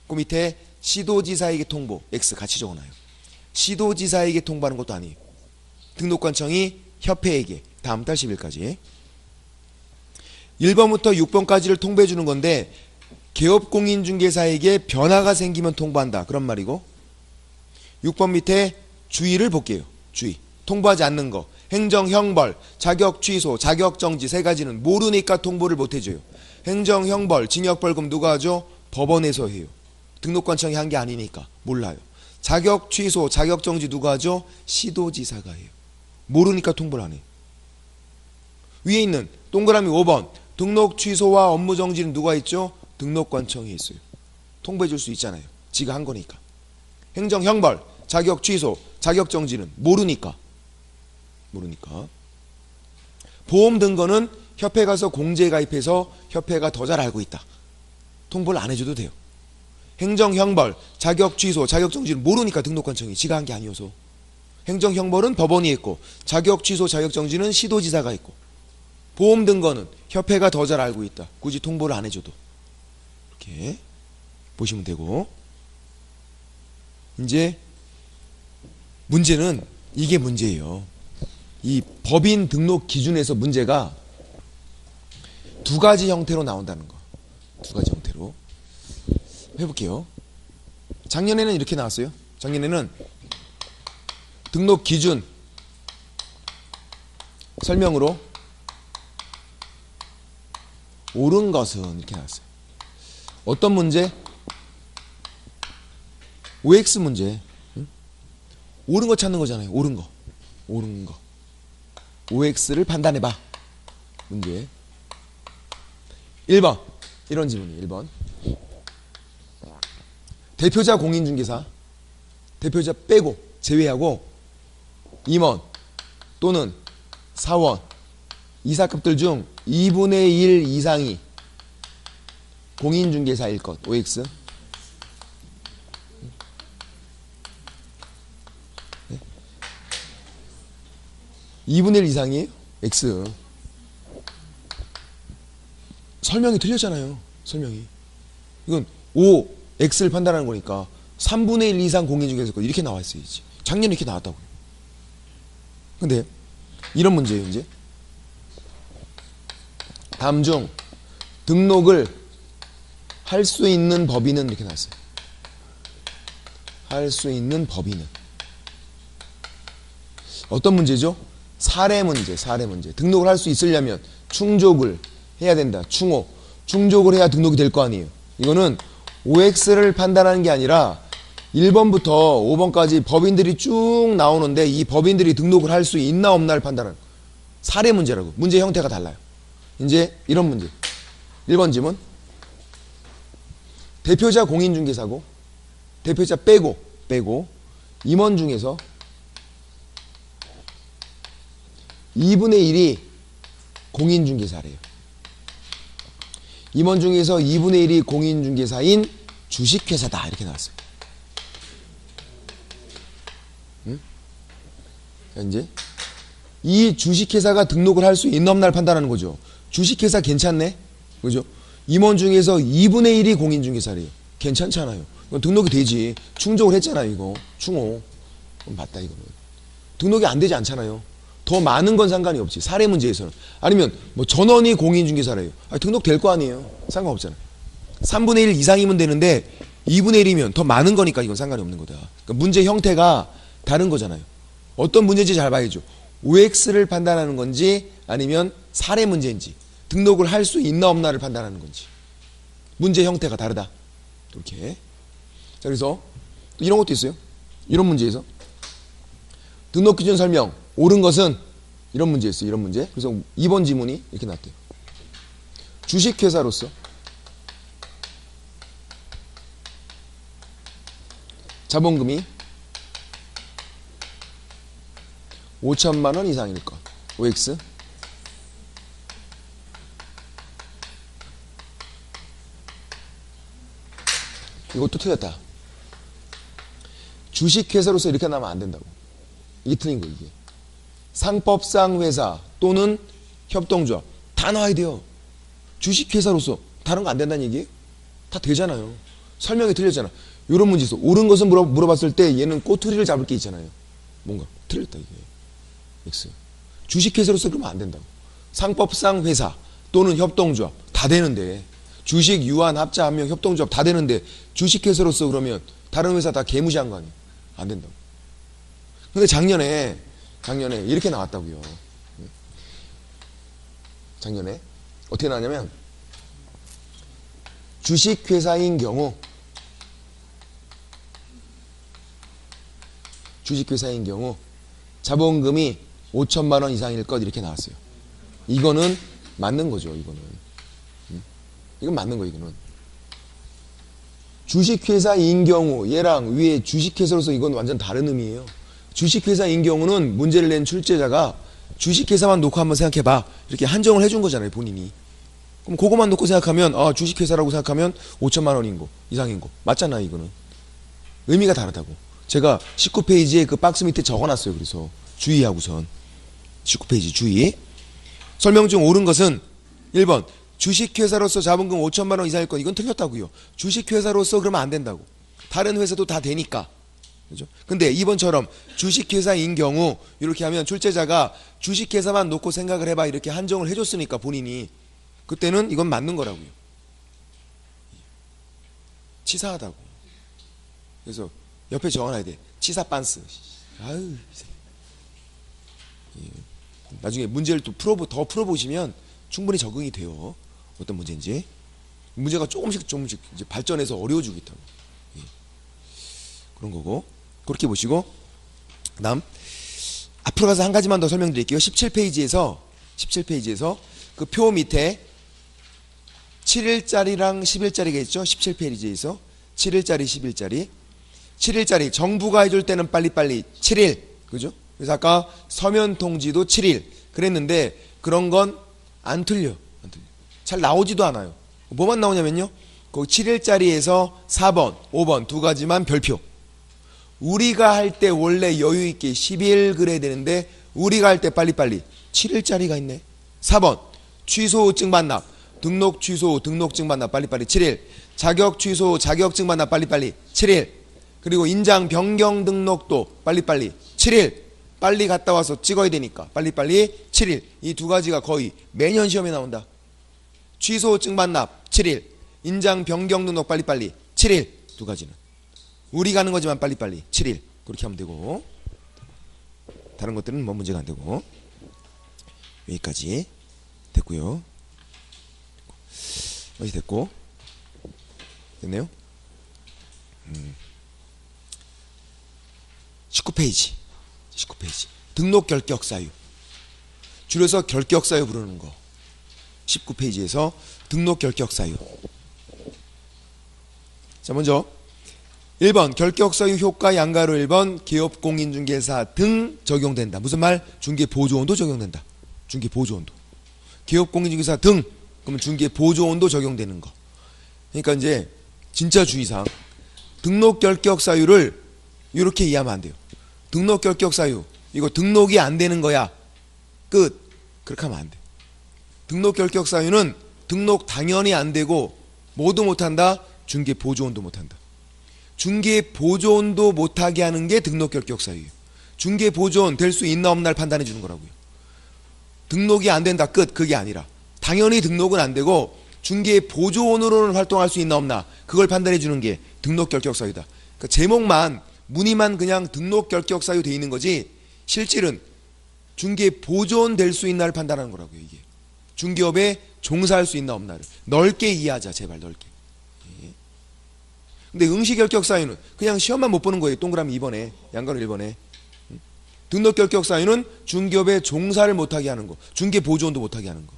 그 밑에 시도지사에게 통보 X 같이 적어놔요. 시도지사에게 통보하는 것도 아니에요. 등록관청이 협회에게 다음 달 10일까지. 1번부터 6번까지를 통보해 주는 건데 개업공인중개사에게 변화가 생기면 통보한다. 그런 말이고, 6번 밑에 주의를 볼게요. 주의. 통보하지 않는 거. 행정, 형벌, 자격 취소, 자격 정지 세 가지는 모르니까 통보를 못 해줘요. 행정, 형벌, 징역, 벌금 누가 하죠? 법원에서 해요. 등록관청이 한 게 아니니까 몰라요. 자격 취소, 자격 정지 누가 하죠? 시도지사가 해요. 모르니까 통보를 안 해요. 위에 있는 동그라미 5번 등록 취소와 업무 정지는 누가 있죠? 등록관청이 있어요. 통보해 줄 수 있잖아요. 지가 한 거니까. 행정, 형벌, 자격 취소, 자격 정지는 모르니까. 보험 등거는 협회 가서 공제 가입해서 협회가 더 잘 알고 있다. 통보를 안 해줘도 돼요. 행정, 형벌, 자격 취소, 자격 정지는 모르니까 등록관청이 지가 한 게 아니어서. 행정, 형벌은 법원이 했고 자격 취소, 자격 정지는 시도지사가 했고 보험 등거는 협회가 더 잘 알고 있다. 굳이 통보를 안 해줘도. 이렇게 보시면 되고, 이제 문제는 이게 문제예요. 이 법인 등록 기준에서 문제가 두 가지 형태로 나온다는 거. 두 가지 형태로 해볼게요. 작년에는 이렇게 나왔어요. 작년에는 등록 기준 설명으로 옳은 것은 이렇게 나왔어요. 어떤 문제? OX 문제. 옳은 거 찾는 거잖아요. 옳은 거. OX를 판단해봐. 문제. 1번. 이런 질문이에요. 1번. 대표자 공인중개사. 대표자 빼고 제외하고 임원 또는 사원 이사급들 중 2분의 1 이상이 공인중개사일 것. OX. 네? 2분의 1 이상이에요? X. 설명이 틀렸잖아요. 설명이. 이건 O, X를 판단하는 거니까 3분의 1 이상 공인중개사일 것. 이렇게 나와 있어야지. 작년에 이렇게 나왔다고요. 근데 이런 문제예요. 이제 다음 중 등록을 할 수 있는 법인은 이렇게 나왔어요. 할 수 있는 법인은 어떤 문제죠? 사례 문제. 등록을 할 수 있으려면 충족을 해야 된다. 충족을 해야 등록이 될 거 아니에요. 이거는 OX를 판단하는 게 아니라 1번부터 5번까지 법인들이 쭉 나오는데 이 법인들이 등록을 할 수 있나 없나를 판단하는 사례 문제라고. 문제 형태가 달라요. 이제 이런 문제. 1번 지문. 대표자 공인중개사고 대표자 빼고 임원 중에서 2분의 1이 공인중개사래요. 임원 중에서 2분의 1이 공인중개사인 주식회사다. 이렇게 나왔어요. 응? 이제 이 주식회사가 등록을 할 수 있나 없나를 판단하는 거죠. 주식회사 괜찮네? 그죠? 임원 중에서 2분의 1이 공인중개사래요. 괜찮잖아요. 이건 등록이 되지. 충족을 했잖아요, 이거. 충호. 그럼 맞다, 이거는. 등록이 안 되지 않잖아요. 더 많은 건 상관이 없지. 사례 문제에서는. 아니면 뭐 전원이 공인중개사래요. 등록될 거 아니에요. 상관없잖아요. 3분의 1 이상이면 되는데 2분의 1이면 더 많은 거니까 이건 상관이 없는 거다. 그러니까 문제 형태가 다른 거잖아요. 어떤 문제인지 잘 봐야죠. OX를 판단하는 건지 아니면 사례 문제인지 등록을 할 수 있나 없나를 판단하는 건지 문제 형태가 다르다. 이렇게. 자, 그래서 이런 것도 있어요. 이런 문제에서 등록 기준 설명 옳은 것은 이런 문제였어요. 이런 문제. 그래서 2번 지문이 이렇게 났대요. 주식회사로서 자본금이 5천만 원 이상일 것. OX. 이것도 틀렸다. 주식회사로서 이렇게 나면 안 된다고. 이게 틀린 거예요. 이게. 상법상 회사 또는 협동조합 다 나와야 돼요. 주식회사로서 다른 거 안 된다는 얘기예요? 다 되잖아요. 설명이 틀렸잖아. 이런 문제 있어. 옳은 것은 물어봤을 때 얘는 꼬투리를 잡을 게 있잖아요. 뭔가 틀렸다 이게. X. 주식회사로서 그러면 안 된다고. 상법상 회사 또는 협동조합 다 되는데 주식, 유한, 합자, 함명, 협동조합 다 되는데 주식회사로서 그러면 다른 회사 다 개무시한 거 아니에요? 안 된다고. 근데 작년에 이렇게 나왔다고요. 작년에 어떻게 나왔냐면 주식회사인 경우 자본금이 5천만 원 이상일 것 이렇게 나왔어요. 이거는 맞는 거죠. 이건 맞는 거. 이거는 주식회사인 경우 얘랑 위에 주식회사로서 이건 완전 다른 의미예요. 주식회사인 경우는 문제를 낸 출제자가 주식회사만 놓고 한번 생각해봐 이렇게 한정을 해준 거잖아요. 본인이. 그럼 그거만 놓고 생각하면 주식회사라고 생각하면 5천만 원인 거 이상인 거 맞잖아요. 이거는 의미가 다르다고. 제가 19페이지에 그 박스 밑에 적어놨어요. 그래서 주의하고선 19페이지 주의. 설명 중 옳은 것은 1번 주식회사로서 자본금 5천만 원 이상일 것. 이건 틀렸다고요. 주식회사로서 그러면 안 된다고. 다른 회사도 다 되니까. 그죠? 근데 2번처럼 주식회사인 경우 이렇게 하면 출제자가 주식회사만 놓고 생각을 해봐 이렇게 한정을 해줬으니까 본인이 그때는 이건 맞는 거라고요. 치사하다고. 그래서 옆에 적어놔야 돼. 치사 빤스. 아유. 나중에 문제를 또 더 풀어보시면 충분히 적응이 돼요. 어떤 문제인지. 문제가 조금씩 이제 발전해서 어려워지겠다고. 그런 거고. 그렇게 보시고. 그다음 앞으로 가서 한 가지만 더 설명드릴게요. 17페이지에서 그 표 밑에 7일짜리랑 10일짜리가 있죠. 17페이지에서 7일짜리 10일짜리 7일짜리 정부가 해줄 때는 빨리빨리 7일 그죠? 그래서 아까 서면 통지도 7일 그랬는데 그런 건 안 틀려. 잘 나오지도 않아요. 뭐만 나오냐면요 거기 7일짜리에서 4번 5번 두 가지만 별표. 우리가 할 때 원래 여유있게 10일 그래야 되는데 우리가 할 때 빨리빨리 7일짜리가 있네. 4번 취소증 반납 등록 취소 등록증 반납 빨리빨리 7일. 자격 취소 자격증 반납 빨리빨리 7일. 그리고 인장 변경 등록도 빨리빨리 7일. 빨리 갔다 와서 찍어야 되니까 빨리빨리 7일. 이 두 가지가 거의 매년 시험에 나온다. 취소증 반납 7일. 인장 변경 등록 빨리빨리 7일. 두 가지는 우리 가는 거지만 빨리빨리 7일. 그렇게 하면 되고 다른 것들은 뭐 문제가 안 되고 여기까지 됐고요. 어디 됐고 됐네요. 19페이지 등록 결격 사유 줄여서 결격 사유 부르는 거 19페이지에서 등록 결격 사유. 자 먼저 1번 결격 사유 효과 양가로 1번 기업 공인중개사 등 적용된다. 무슨 말? 중개보조원도 적용된다. 중개보조원도 기업 공인중개사 등 그러면 중개보조원도 적용되는 거. 그러니까 이제 진짜 주의사항 등록 결격 사유를 이렇게 이해하면 안 돼요. 등록 결격 사유 이거 등록이 안 되는 거야 끝. 그렇게 하면 안 돼. 등록 결격 사유는 등록 당연히 안 되고 뭐도 못한다? 중개보조원도 못한다. 중개보조원도 못하게 하는 게 등록 결격 사유예요. 중개보조원 될 수 있나 없나를 판단해 주는 거라고요. 등록이 안 된다 끝. 그게 아니라 당연히 등록은 안 되고 중개보조원으로는 활동할 수 있나 없나 그걸 판단해 주는 게 등록 결격 사유다. 그러니까 제목만 문의만 그냥 등록 결격 사유 돼 있는 거지 실질은 중개보조원 될 수 있나를 판단하는 거라고요. 이게 중개업에 종사할 수 있나 없나를 넓게 이해하자. 제발 넓게. 근데 응시 결격 사유는 그냥 시험만 못 보는 거예요. 동그라미 2번에 양가로 1번에. 등록 결격 사유는 중개업에 종사를 못하게 하는 거 중개보조원도 못하게 하는 거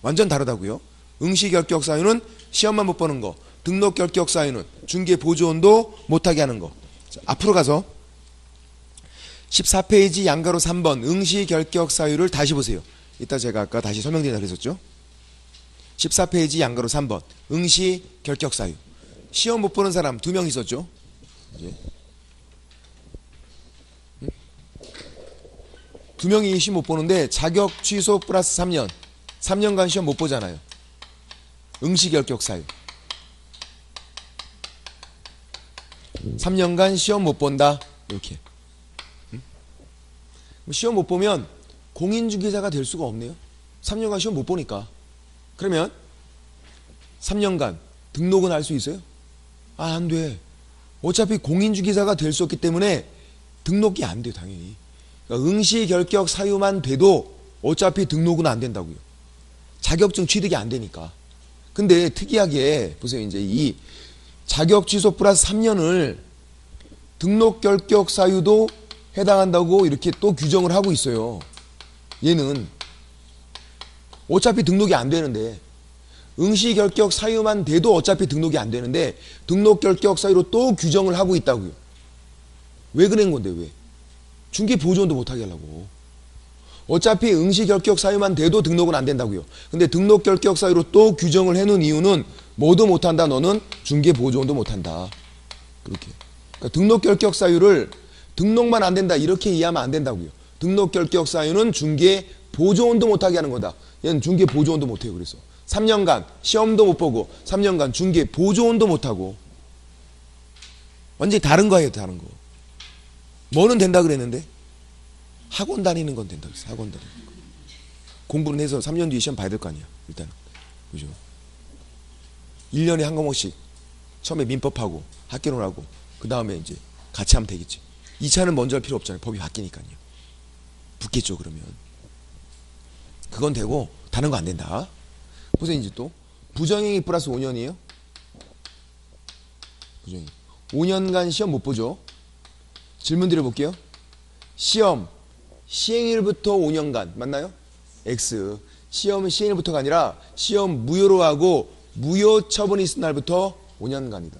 완전 다르다고요. 응시 결격 사유는 시험만 못 보는 거 등록 결격 사유는 중개보조원도 못하게 하는 거. 자, 앞으로 가서 14페이지 양가로 3번 응시 결격 사유를 다시 보세요. 이따 제가 아까 다시 설명드린다 그랬었죠. 14페이지 양가로 3번 응시 결격 사유. 시험 못 보는 사람 2명 있었죠. 예. 2명이 시험 못 보는데 자격 취소 플러스 3년간 시험 못 보잖아요. 응시 결격 사유 3년간 시험 못 본다 이렇게. 시험 못 보면 공인중개사가 될 수가 없네요. 3년간 시험 못 보니까. 그러면 3년간 등록은 할 수 있어요? 안 돼. 어차피 공인중개사가 될 수 없기 때문에 등록이 안 돼요. 당연히. 그러니까 응시 결격 사유만 돼도 어차피 등록은 안 된다고요. 자격증 취득이 안 되니까. 근데 특이하게 보세요. 이제 이 자격 취소 플러스 3년을 등록 결격 사유도 해당한다고 이렇게 또 규정을 하고 있어요. 얘는 어차피 등록이 안 되는데, 응시 결격 사유만 돼도 어차피 등록이 안 되는데 등록 결격 사유로 또 규정을 하고 있다고요. 왜 그런 건데 왜? 중개 보조원도 못하게 하려고. 어차피 응시 결격 사유만 돼도 등록은 안 된다고요. 근데 등록 결격 사유로 또 규정을 해놓은 이유는 뭐도 못한다. 너는 중개 보조원도 못한다. 그렇게. 그러니까 등록 결격 사유를 등록만 안 된다 이렇게 이해하면 안 된다고요. 등록 결격 사유는 중개 보조원도 못하게 하는 거다. 얘는 중개 보조원도 못해요. 그래서 3년간 시험도 못 보고 3년간 중개 보조원도 못하고 완전히 다른 거예요. 다른 거. 뭐는 된다 그랬는데 학원 다니는 건 된다 그랬어. 학원 다니는 거. 공부는 해서 3년 뒤에 시험 봐야 될 거 아니야. 일단은. 그죠? 1년에 한 과목씩 처음에 민법하고 학개론하고 그 다음에 이제 같이 하면 되겠지. 2차는 먼저 할 필요 없잖아요. 법이 바뀌니까요. 붙겠죠 그러면. 그건 되고 다른 거 안 된다. 보세요. 이제 또 부정행위 플러스 5년이에요. 부정행위. 5년간 시험 못 보죠. 질문 드려볼게요. 시험 시행일부터 5년간 맞나요? X. 시험은 시행일부터가 아니라 시험 무효로 하고 무효 처분이 있은 날부터 5년간이다.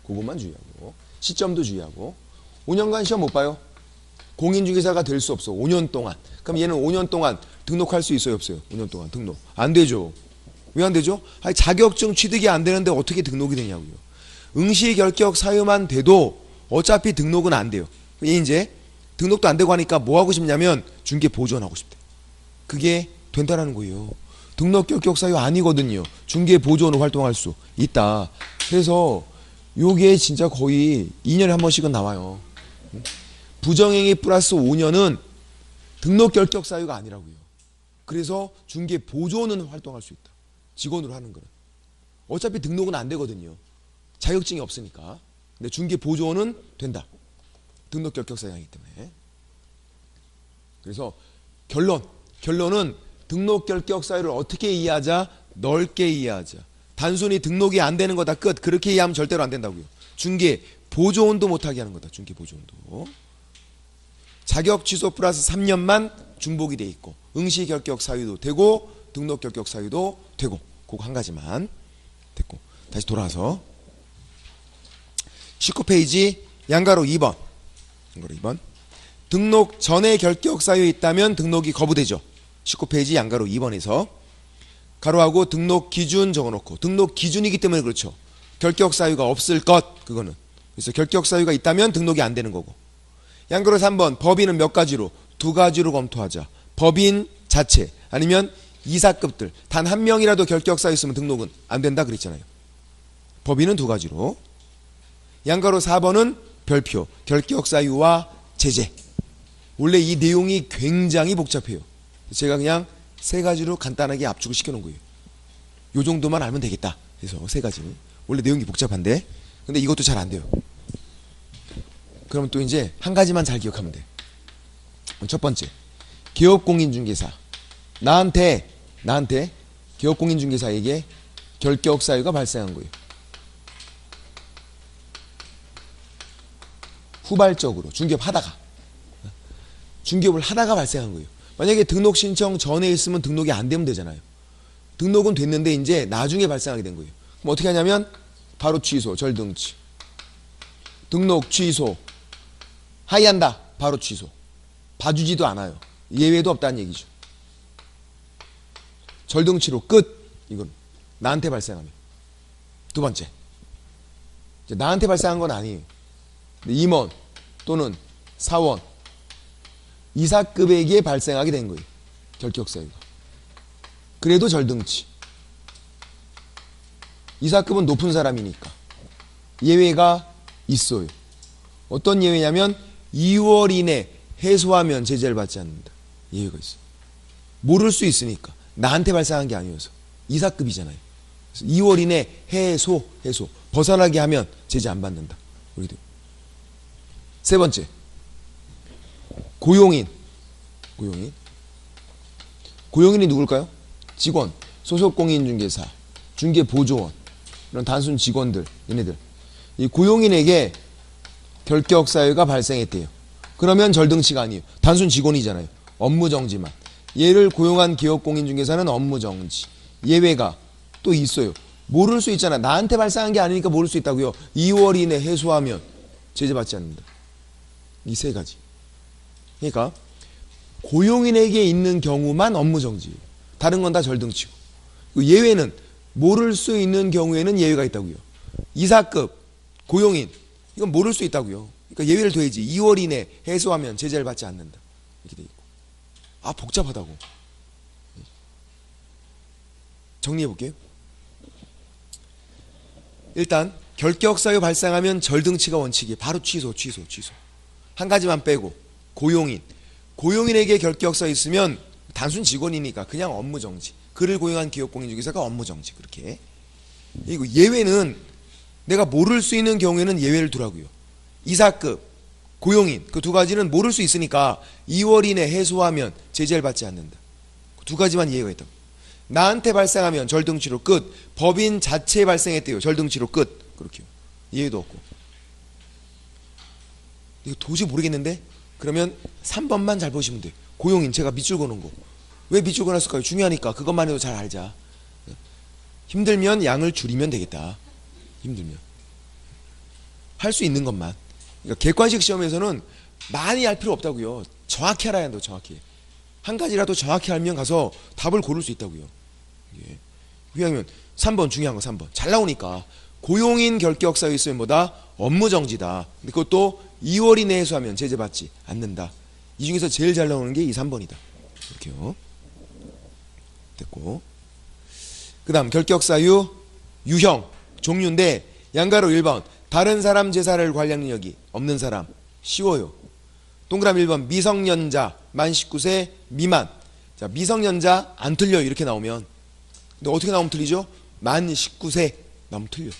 그것만 주의하고 시점도 주의하고 5년간 시험 못 봐요. 공인중개사가 될 수 없어. 5년 동안. 그럼 얘는 5년 동안 등록할 수 있어요 없어요? 5년 동안 등록. 안 되죠. 왜 안 되죠? 아니, 자격증 취득이 안 되는데 어떻게 등록이 되냐고요. 응시 결격 사유만 돼도 어차피 등록은 안 돼요. 얘 이제 등록도 안 되고 하니까 뭐 하고 싶냐면 중개 보조원하고 싶대. 그게 된다라는 거예요. 등록 결격 사유 아니거든요. 중개 보조원으로 활동할 수 있다. 그래서 요게 진짜 거의 2년에 한 번씩은 나와요. 부정행위 플러스 5년은 등록 결격 사유가 아니라고요. 그래서 중개 보조원은 활동할 수 있다. 직원으로 하는 거는. 어차피 등록은 안 되거든요. 자격증이 없으니까. 근데 중개 보조원은 된다. 등록 결격 사유이기 때문에. 그래서 결론은 등록 결격 사유를 어떻게 이해하자? 넓게 이해하자. 단순히 등록이 안 되는 거다 끝. 그렇게 이해하면 절대로 안 된다고요. 중개 보조원도 못하게 하는 거다. 중개 보조원도. 자격 취소 플러스 3년만 중복이 돼 있고 응시 결격 사유도 되고 등록 결격 사유도 되고 그거 한 가지만 됐고 다시 돌아와서 19페이지 양가로 2번 양가로 2번 등록 전에 결격 사유 있다면 등록이 거부되죠. 19페이지 양가로 2번에서 가로하고 등록 기준 적어놓고 등록 기준이기 때문에 그렇죠. 결격 사유가 없을 것 그거는 그래서 결격 사유가 있다면 등록이 안 되는 거고 양가로 3번 법인은 몇 가지로? 두 가지로 검토하자. 법인 자체 아니면 이사급들 단 한 명이라도 결격 사유 있으면 등록은 안 된다 그랬잖아요. 법인은 두 가지로. 양가로 4번은 별표 결격 사유와 제재. 원래 이 내용이 굉장히 복잡해요. 제가 그냥 세 가지로 간단하게 압축을 시켜놓은 거예요. 요 정도만 알면 되겠다. 그래서 세 가지는 원래 내용이 복잡한데 근데 이것도 잘 안 돼요. 그러면 또 이제 한 가지만 잘 기억하면 돼. 첫 번째 기업공인중개사 나한테 기업공인중개사에게 결격 사유가 발생한 거예요. 후발적으로 중개업을 하다가 발생한 거예요. 만약에 등록 신청 전에 있으면 등록이 안 되면 되잖아요. 등록은 됐는데 이제 나중에 발생하게 된 거예요. 그럼 어떻게 하냐면 바로 취소, 절등치. 등록 취소. 하이한다. 바로 취소. 봐주지도 않아요. 예외도 없다는 얘기죠. 절등치로 끝. 이건 나한테 발생하면. 두 번째. 이제 나한테 발생한 건 아니에요. 임원 또는 사원 이사급에게 발생하게 된 거예요. 결격 사유가. 그래도 절등치. 이사급은 높은 사람이니까. 예외가 있어요. 어떤 예외냐면 2월 이내 해소하면 제재를 받지 않는다. 예외가 있어요. 모를 수 있으니까. 나한테 발생한 게 아니어서. 이사급이잖아요. 그래서 2월 이내 해소. 벗어나게 하면 제재 안 받는다. 세 번째. 고용인이 누굴까요? 직원, 소속공인중개사, 중개 보조원, 이런 단순 직원들, 얘네들. 이 고용인에게 결격 사유가 발생했대요. 그러면 절등치가 아니에요. 단순 직원이잖아요. 업무 정지만. 얘를 고용한 기업 공인중개사는 업무 정지. 예외가 또 있어요. 모를 수 있잖아. 나한테 발생한 게 아니니까 모를 수 있다고요. 2월 이내 해소하면 제재받지 않는다. 이 세 가지. 그러니까 고용인에게 있는 경우만 업무 정지. 다른 건 다 절등치고. 예외는 모를 수 있는 경우에는 예외가 있다고요. 이사급 고용인 이건 모를 수 있다고요. 그러니까 예외를 둬야지. 2월 이내 해소하면 제재를 받지 않는다. 이렇게 돼 있고. 아 복잡하다고. 정리해 볼게요. 일단 결격 사유 발생하면 절등치가 원칙이에요. 바로 취소. 한 가지만 빼고 고용인에게 결격 사유 있으면 단순 직원이니까 그냥 업무 정지. 그를 고용한 기업 공인중개사가 업무 정지. 그렇게. 그리고 예외는 내가 모를 수 있는 경우에는 예외를 두라고요. 이사급 고용인 그 두 가지는 모를 수 있으니까 2월 이내 해소하면 제재를 받지 않는다. 그 두 가지만 예외가 있다고. 나한테 발생하면 절등치로 끝. 법인 자체에 발생했대요. 절등치로 끝. 그렇게요. 예외도 없고. 이거 도저히 모르겠는데? 그러면 3번만 잘 보시면 돼요. 고용인 제가 밑줄 그는 거. 왜 밑줄 그었을까요? 중요하니까 그것만 해도 잘 알자. 힘들면 양을 줄이면 되겠다. 힘들면. 할 수 있는 것만. 그러니까 객관식 시험에서는 많이 알 필요 없다고요. 정확히 알아야 한다고. 정확히. 한 가지라도 정확히 알면 가서 답을 고를 수 있다고요. 예. 왜냐하면 3번 중요한 거 3번. 잘 나오니까 고용인 결격 사유 있으면 뭐다? 업무 정지다. 근데 그것도 2월 이내 해소하면 제재받지 않는다. 이 중에서 제일 잘 나오는 게 이 3번이다. 이렇게요. 됐고. 그 다음 결격 사유 유형 종류인데 양가로 1번 다른 사람 재산을 관리하는 능력이 없는 사람. 쉬워요. 동그라미 1번 미성년자 만 19세 미만. 자 미성년자 안 틀려요. 이렇게 나오면. 근데 어떻게 나오면 틀리죠? 만 19세 나오면 틀려.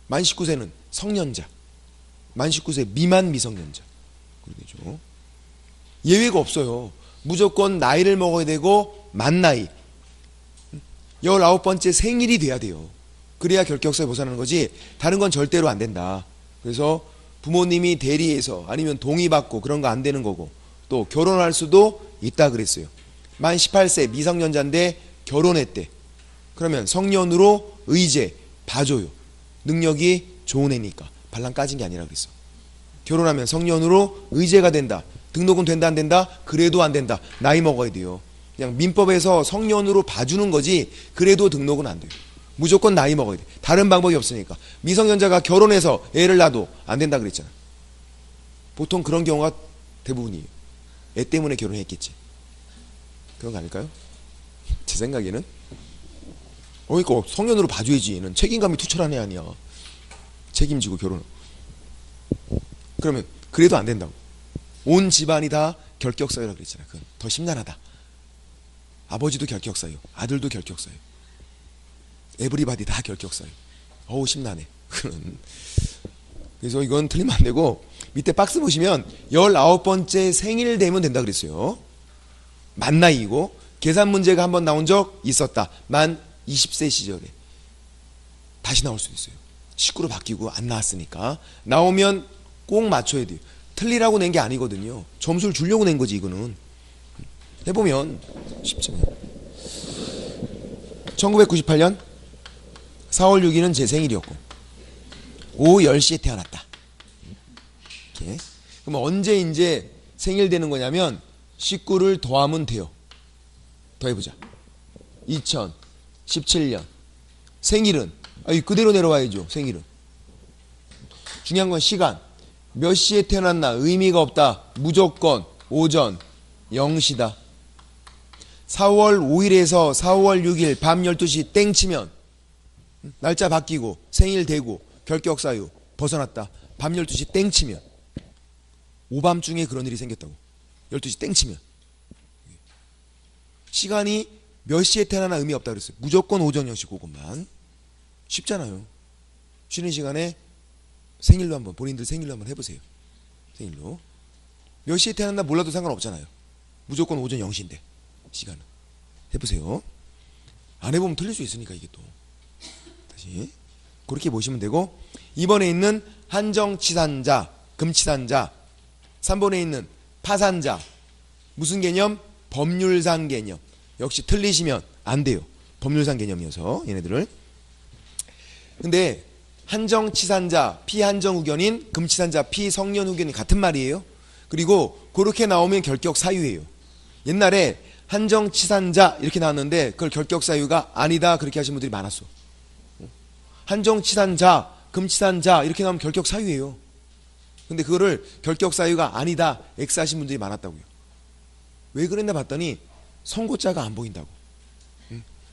만 19세는 성년자. 만 19세 미만 미성년자. 그렇게 되죠. 예외가 없어요. 무조건 나이를 먹어야 되고 만 나이. 19번째 생일이 돼야 돼요. 그래야 결격사유 벗어나는 거지 다른 건 절대로 안 된다. 그래서 부모님이 대리해서 아니면 동의받고 그런 거 안 되는 거고 또 결혼할 수도 있다 그랬어요. 만 18세 미성년자인데 결혼했대. 그러면 성년으로 의제 봐줘요. 능력이 좋은 애니까. 반란 까진 게 아니라 그랬어. 결혼하면 성년으로 의제가 된다. 등록은 된다 안 된다? 그래도 안 된다. 나이 먹어야 돼요. 그냥 민법에서 성년으로 봐주는 거지 그래도 등록은 안 돼요. 무조건 나이 먹어야 돼. 다른 방법이 없으니까. 미성년자가 결혼해서 애를 낳아도 안 된다 그랬잖아. 보통 그런 경우가 대부분이에요. 애 때문에 결혼했겠지. 그런 거 아닐까요? 제 생각에는. 그러니까 성년으로 봐줘야지. 얘는 책임감이 투철한 애 아니야. 책임지고 결혼. 그러면 그래도 안 된다고. 온 집안이 다 결격사유라고 그랬잖아. 그건 더 심란하다. 아버지도 결격사유, 아들도 결격사유. 에브리바디 다 결격사유. 어우 심란해. 그래서 이건 틀리면 안 되고 밑에 박스 보시면 19번째 생일 되면 된다 그랬어요. 만 나이이고 계산 문제가 한번 나온 적 있었다. 만 20세 시절에. 다시 나올 수도 있어요. 19로 바뀌고 안 나왔으니까. 나오면 꼭 맞춰야 돼요. 틀리라고 낸 게 아니거든요. 점수를 주려고 낸 거지 이거는. 해보면 쉽잖아요. 1998년 4월 6일은 제 생일이었고 오후 10시에 태어났다. 이렇게. 그럼 언제 이제 생일 되는 거냐면 19를 더하면 돼요. 더해보자. 2017년 생일은 그대로 내려와야죠. 생일은. 중요한 건 시간. 몇 시에 태어났나 의미가 없다. 무조건 오전 0시다. 4월 5일에서 4월 6일 밤 12시 땡 치면 날짜 바뀌고 생일 되고 결격사유 벗어났다. 밤 12시 땡 치면 오밤중에 그런 일이 생겼다고. 12시 땡 치면 시간이 몇 시에 태어나나 의미 없다 그랬어요. 무조건 오전 0시 그것만. 쉽잖아요. 쉬는 시간에 생일로 한번 본인들 생일로 한번 해보세요. 생일로 몇 시에 태어났나 몰라도 상관없잖아요. 무조건 오전 0시인데 시간은. 해보세요. 안 해보면 틀릴 수 있으니까 이게 또. 다시 그렇게 보시면 되고 2번에 있는 한정치산자, 금치산자, 3번에 있는 파산자 무슨 개념? 법률상 개념. 역시 틀리시면 안 돼요. 법률상 개념이어서 얘네들을. 근데 한정치산자, 피한정후견인, 금치산자, 피성년후견인 같은 말이에요. 그리고 그렇게 나오면 결격사유예요. 옛날에 한정치산자 이렇게 나왔는데 그걸 결격사유가 아니다 그렇게 하신 분들이 많았어. 한정치산자, 금치산자 이렇게 나오면 결격사유예요. 근데 그거를 결격사유가 아니다 X 하신 분들이 많았다고요. 왜 그랬나 봤더니 선고자가 안 보인다고.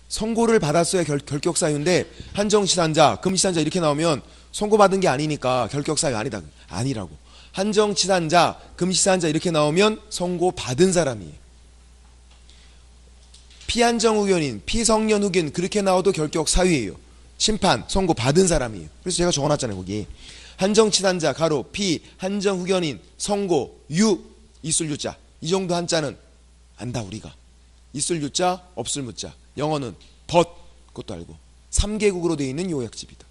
선고를 받았어야 결격사유인데 한정치산자, 금치산자 이렇게 나오면 선고받은 게 아니니까 결격사유 아니다. 아니라고. 한정치산자, 금치산자 이렇게 나오면 선고받은 사람이에요. 피한정후견인, 피성년후견 그렇게 나와도 결격사유예요. 심판, 선고 받은 사람이에요. 그래서 제가 적어놨잖아요. 거기 한정치산자, 가로, 피, 한정후견인, 선고, 유, 있을 유자 이 정도 한자는 안다 우리가. 있을 유자, 없을 무자. 영어는 but 그것도 알고 3개국으로 되어 있는 요약집이다.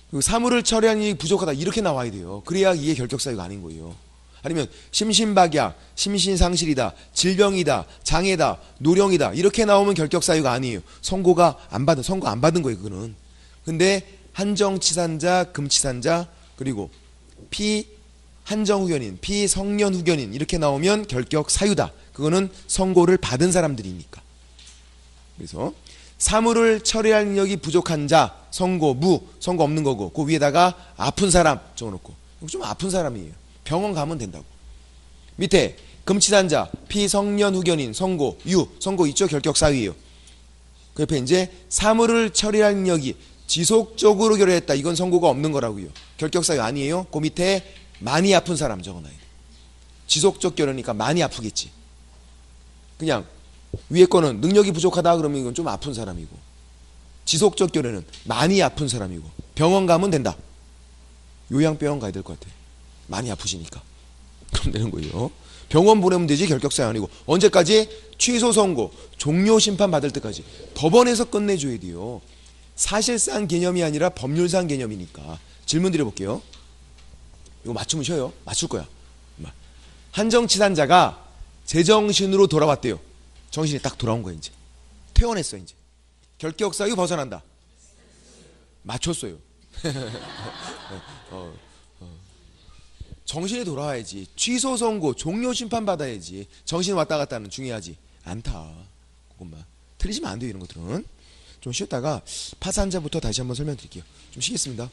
그리고 사물을 처리하는 일이 부족하다 이렇게 나와야 돼요. 그래야 이게 결격사유가 아닌 거예요. 아니면 심신박약, 심신상실이다, 질병이다, 장애다, 노령이다 이렇게 나오면 결격사유가 아니에요. 선고 안 받은 거예요. 그거는. 근데 한정치산자, 금치산자 그리고 피한정후견인, 피성년후견인 이렇게 나오면 결격사유다. 그거는 선고를 받은 사람들이니까. 그래서 사물을 처리할 능력이 부족한 자, 선고, 선고 없는 거고 그 위에다가 아픈 사람 적어놓고 좀 아픈 사람이에요. 병원 가면 된다고. 밑에 금치산자, 피성년후견인, 선고, 선고 있죠? 결격사유예요. 그 옆에 이제 사물을 처리할 능력이 지속적으로 결혈했다. 이건 선고가 없는 거라고요. 결격사유 아니에요. 그 밑에 많이 아픈 사람 적어놔야 돼. 지속적 결혈이니까 많이 아프겠지. 그냥 위에 거는 능력이 부족하다 그러면 이건 좀 아픈 사람이고 지속적 결혈은 많이 아픈 사람이고 병원 가면 된다. 요양병원 가야 될 것 같아. 많이 아프시니까. 그럼 되는 거예요. 병원 보내면 되지 결격사유 아니고. 언제까지? 취소 선고, 종료 심판 받을 때까지. 법원에서 끝내줘야 돼요. 사실상 개념이 아니라 법률상 개념이니까. 질문 드려볼게요. 이거 맞추면 쉬어요. 맞출 거야. 한정치산자가 제정신으로 돌아왔대요. 정신이 딱 돌아온 거야 이제. 퇴원했어 이제. 결격사유 벗어난다. 맞췄어요. 정신이 돌아와야지. 취소 선고, 종료 심판 받아야지. 정신 왔다 갔다 하는 중요하지 않다. 그것만 틀리시면 안 돼요. 이런 것들은. 좀 쉬었다가 파산자부터 다시 한번 설명드릴게요. 좀 쉬겠습니다.